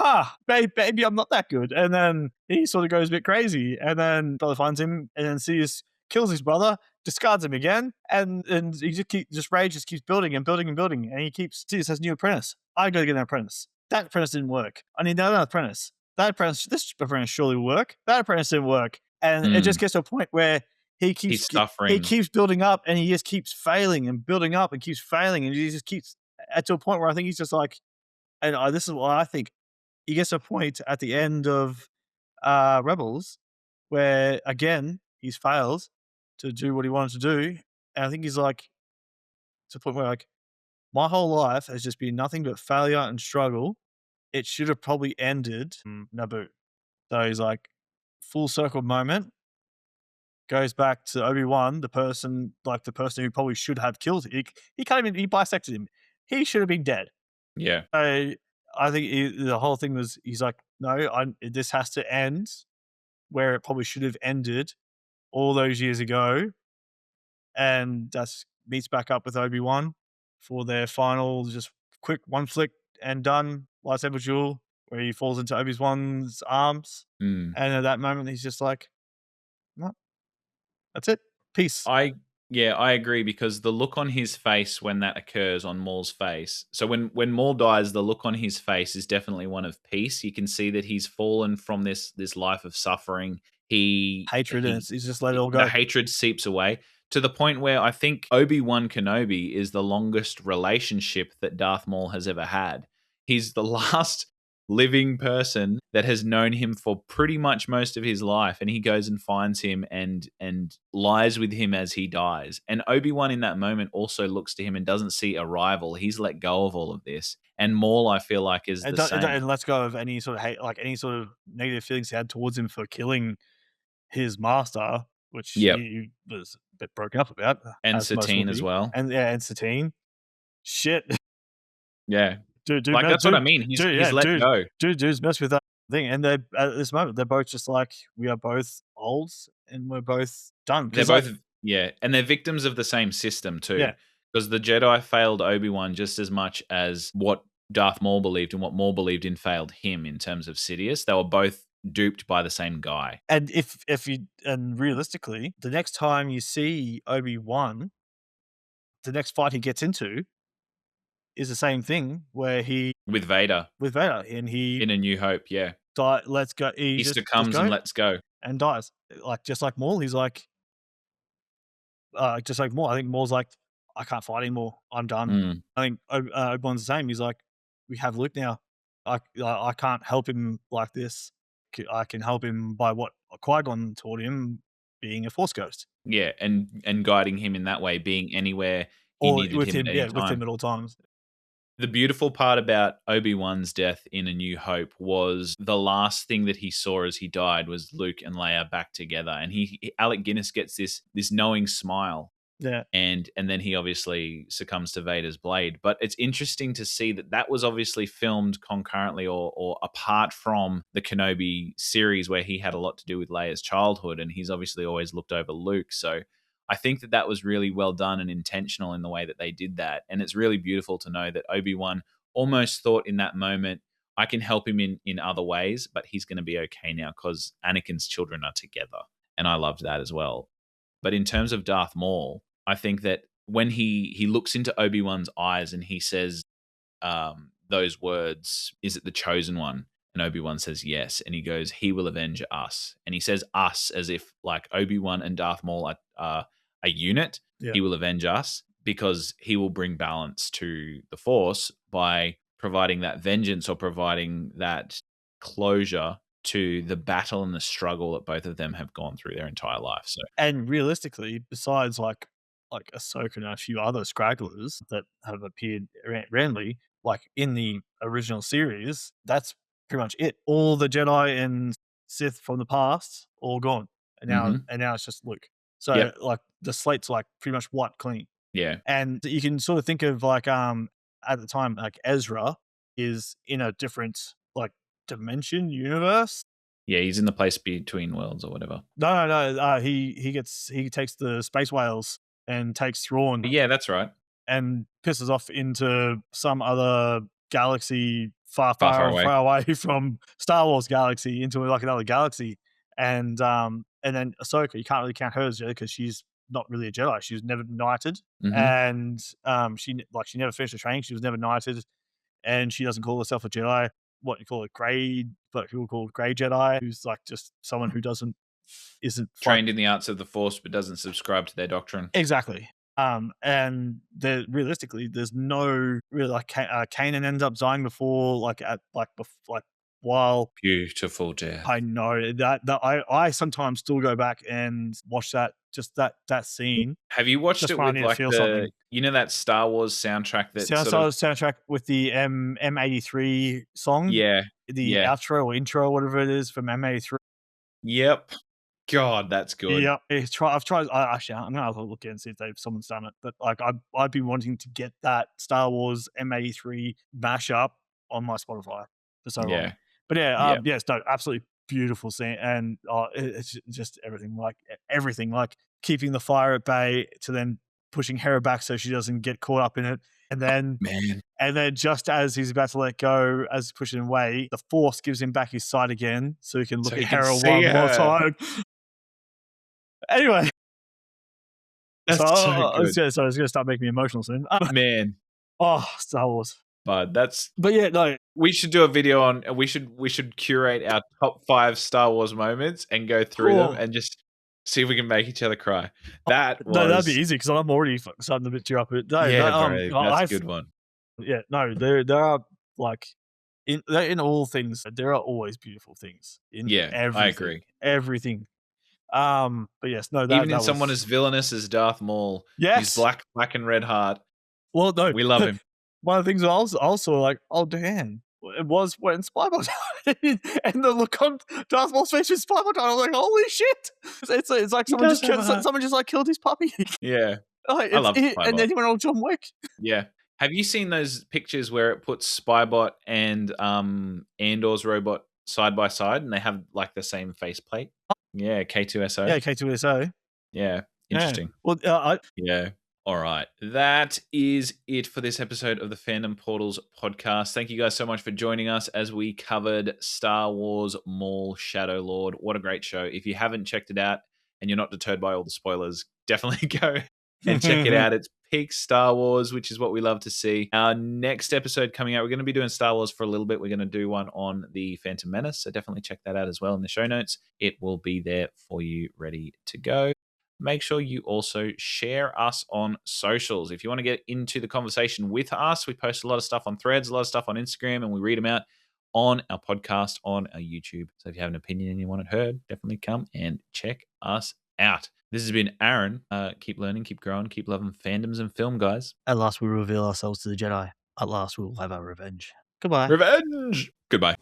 Speaker 2: Maybe I'm not that good. And then he sort of goes a bit crazy. And then brother finds him and then kills his brother, discards him again, and he rage just keeps building and building and building. And he keeps, has a new apprentice. I gotta get an apprentice. That apprentice didn't work. I need another apprentice. This apprentice surely will work. That apprentice didn't work. And it just gets to a point where he's suffering. He keeps building up and he just keeps failing and building up and keeps failing. And he just keeps to a point where I think he's just like, and this is what I think, he gets to a point at the end of Rebels where, again, he's failed to do what he wanted to do. And I think he's like, to a point where, like, my whole life has just been nothing but failure and struggle. It should have probably ended Naboo. So he's like, full circle moment, goes back to Obi-Wan, the person who probably should have killed him. He came in, he bisected him. He should have been dead.
Speaker 1: Yeah.
Speaker 2: I think the whole thing was, he's like, no, this has to end where it probably should have ended all those years ago. And that's meets back up with Obi-Wan for their final, just quick one flick and done lightsaber duel where he falls into Obi-Wan's arms. And at that moment, he's just like, no, that's it. Peace.
Speaker 1: I agree, because the look on his face when that occurs, on Maul's face. So when Maul dies, the look on his face is definitely one of peace. You can see that he's fallen from this life of suffering. He's
Speaker 2: just let it all go.
Speaker 1: The hatred seeps away to the point where I think Obi-Wan Kenobi is the longest relationship that Darth Maul has ever had. He's the last living person that has known him for pretty much most of his life, and he goes and finds him and lies with him as he dies. And Obi-Wan in that moment also looks to him and doesn't see a rival. He's let go of all of this. And Maul, I feel like, is the same.
Speaker 2: And lets go of any sort of hate, like any sort of negative feelings he had towards him for killing his master, which he was a bit broken up about.
Speaker 1: And Satine as well.
Speaker 2: And Satine. Shit.
Speaker 1: Yeah. That's what I mean. He's let go.
Speaker 2: Dude's messed with that thing. And at this moment, they're both just like, we are both old and we're both done.
Speaker 1: They're both, and they're victims of the same system too. Yeah. Because the Jedi failed Obi-Wan just as much as what Darth Maul believed and what Maul believed in failed him in terms of Sidious. They were both duped by the same guy.
Speaker 2: And and realistically, the next time you see Obi-Wan, the next fight he gets into is the same thing where
Speaker 1: with Vader,
Speaker 2: and he
Speaker 1: in A New Hope,
Speaker 2: let's go.
Speaker 1: He succumbs and lets go
Speaker 2: and dies, like just like Maul. He's like, just like Maul. I think Maul's like, I can't fight anymore. I'm done. I think Obi-Wan's the same. He's like, we have Luke now. I can't help him like this. I can help him by what Qui-Gon taught him, being a Force ghost.
Speaker 1: Yeah, and guiding him in that way, being anywhere he
Speaker 2: Or
Speaker 1: needed
Speaker 2: with
Speaker 1: him at
Speaker 2: him,
Speaker 1: any
Speaker 2: with
Speaker 1: time.
Speaker 2: him at all times.
Speaker 1: The beautiful part about Obi-Wan's death in A New Hope was the last thing that he saw as he died was Luke and Leia back together, and Alec Guinness gets this knowing smile.
Speaker 2: Yeah.
Speaker 1: And then he obviously succumbs to Vader's blade. But it's interesting to see that was obviously filmed concurrently or apart from the Kenobi series, where he had a lot to do with Leia's childhood, and he's obviously always looked over Luke. So I think that was really well done and intentional in the way that they did that. And it's really beautiful to know that Obi-Wan almost thought in that moment, I can help him in other ways, but he's going to be okay now because Anakin's children are together. And I loved that as well. But in terms of Darth Maul, I think that when he looks into Obi-Wan's eyes and he says those words, is it the chosen one? And Obi-Wan says yes. And he goes, he will avenge us. And he says us as if like Obi-Wan and Darth Maul are a unit.
Speaker 2: Yeah.
Speaker 1: He will avenge us because he will bring balance to the Force by providing that vengeance or providing that closure to the battle and the struggle that both of them have gone through their entire life. So,
Speaker 2: and realistically, besides like Ahsoka and a few other stragglers that have appeared randomly, like in the original series, that's pretty much it. All the Jedi and Sith from the past, all gone, and now it's just Luke. So like the slate's like pretty much wiped clean.
Speaker 1: Yeah,
Speaker 2: and you can sort of think of like at the time like Ezra is in a different like dimension universe.
Speaker 1: Yeah, he's in the place between worlds or whatever.
Speaker 2: No. He takes the space whales and takes Thrawn.
Speaker 1: Yeah, that's right.
Speaker 2: And pisses off into some other galaxy far away from Star Wars galaxy into like another galaxy. And then Ahsoka, you can't really count her as Jedi because she's not really a Jedi. She was never knighted, and she never finished her training. She was never knighted, and she doesn't call herself a Jedi. What you call it, grey, but people call it grey Jedi, who's like just someone who isn't
Speaker 1: trained in the arts of the Force, but doesn't subscribe to their doctrine.
Speaker 2: Exactly. And realistically, there's no really like Kanan ends up dying before while
Speaker 1: beautiful death.
Speaker 2: I know that I sometimes still go back and watch that scene.
Speaker 1: Have you watched it with like
Speaker 2: something.
Speaker 1: You know that Star Wars soundtrack that
Speaker 2: soundtrack with the M83 song?
Speaker 1: Yeah.
Speaker 2: The outro or intro, whatever it is from M83.
Speaker 1: Yep. God, that's good.
Speaker 2: Yeah, I've tried. Actually, I'm gonna have a look and see if someone's done it. But like, I've been wanting to get that Star Wars M83 mashup on my Spotify for so long. But yes, no, absolutely beautiful scene, and it's just everything, like keeping the fire at bay to then pushing Hera back so she doesn't get caught up in it, and then and then just as he's about to let go, as he's pushing away, the Force gives him back his sight again, so he can look at Hera one more time. Anyway,
Speaker 1: that's so good.
Speaker 2: So it's going to start making me emotional soon.
Speaker 1: Man,
Speaker 2: Star Wars.
Speaker 1: But
Speaker 2: yeah, no.
Speaker 1: We should do a video on. We should curate our top 5 Star Wars moments and go through them and just see if we can make each other cry. That'd
Speaker 2: be easy because I'm already starting to tear up. That's
Speaker 1: a good one.
Speaker 2: Yeah, no, there are like in all things, there are always beautiful things. Everything,
Speaker 1: I agree.
Speaker 2: Everything. But yes, no.
Speaker 1: Even in someone as villainous as Darth Maul, his black and red heart.
Speaker 2: Well, no,
Speaker 1: we love him.
Speaker 2: One of the things I was also like, oh damn, it was when Spybot died, and the look on Darth Maul's face when Spybot died. I was like, holy shit! It's like someone just like killed his puppy.
Speaker 1: Yeah,
Speaker 2: I love Spybot. And then he went on John Wick.
Speaker 1: Yeah. Have you seen those pictures where it puts Spybot and Andor's robot side by side, and they have like the same faceplate? Yeah, K2SO.
Speaker 2: Yeah, K2SO.
Speaker 1: Yeah, interesting.
Speaker 2: Yeah.
Speaker 1: Well, All right. That is it for this episode of the Fandom Portals podcast. Thank you guys so much for joining us as we covered Star Wars Maul Shadow Lord. What a great show. If you haven't checked it out and you're not deterred by all the spoilers, definitely go and check it out. It's peak Star Wars, which is what we love to see. Our next episode coming out, we're going to be doing Star Wars for a little bit. We're going to do one on the Phantom Menace, so definitely check that out as well in the show notes. It will be there for you, ready to go. make sure you also share us on socials. If you want to get into the conversation with us, we post a lot of stuff on Threads, a lot of stuff on Instagram, and we read them out on our podcast, on our YouTube. So if you have an opinion and you want it heard, definitely come and check us out. This has been Aaron. Keep learning, keep growing, keep loving fandoms and film, guys.
Speaker 2: At last we reveal ourselves to the Jedi. At last we will have our revenge. Goodbye.
Speaker 1: Revenge! Goodbye.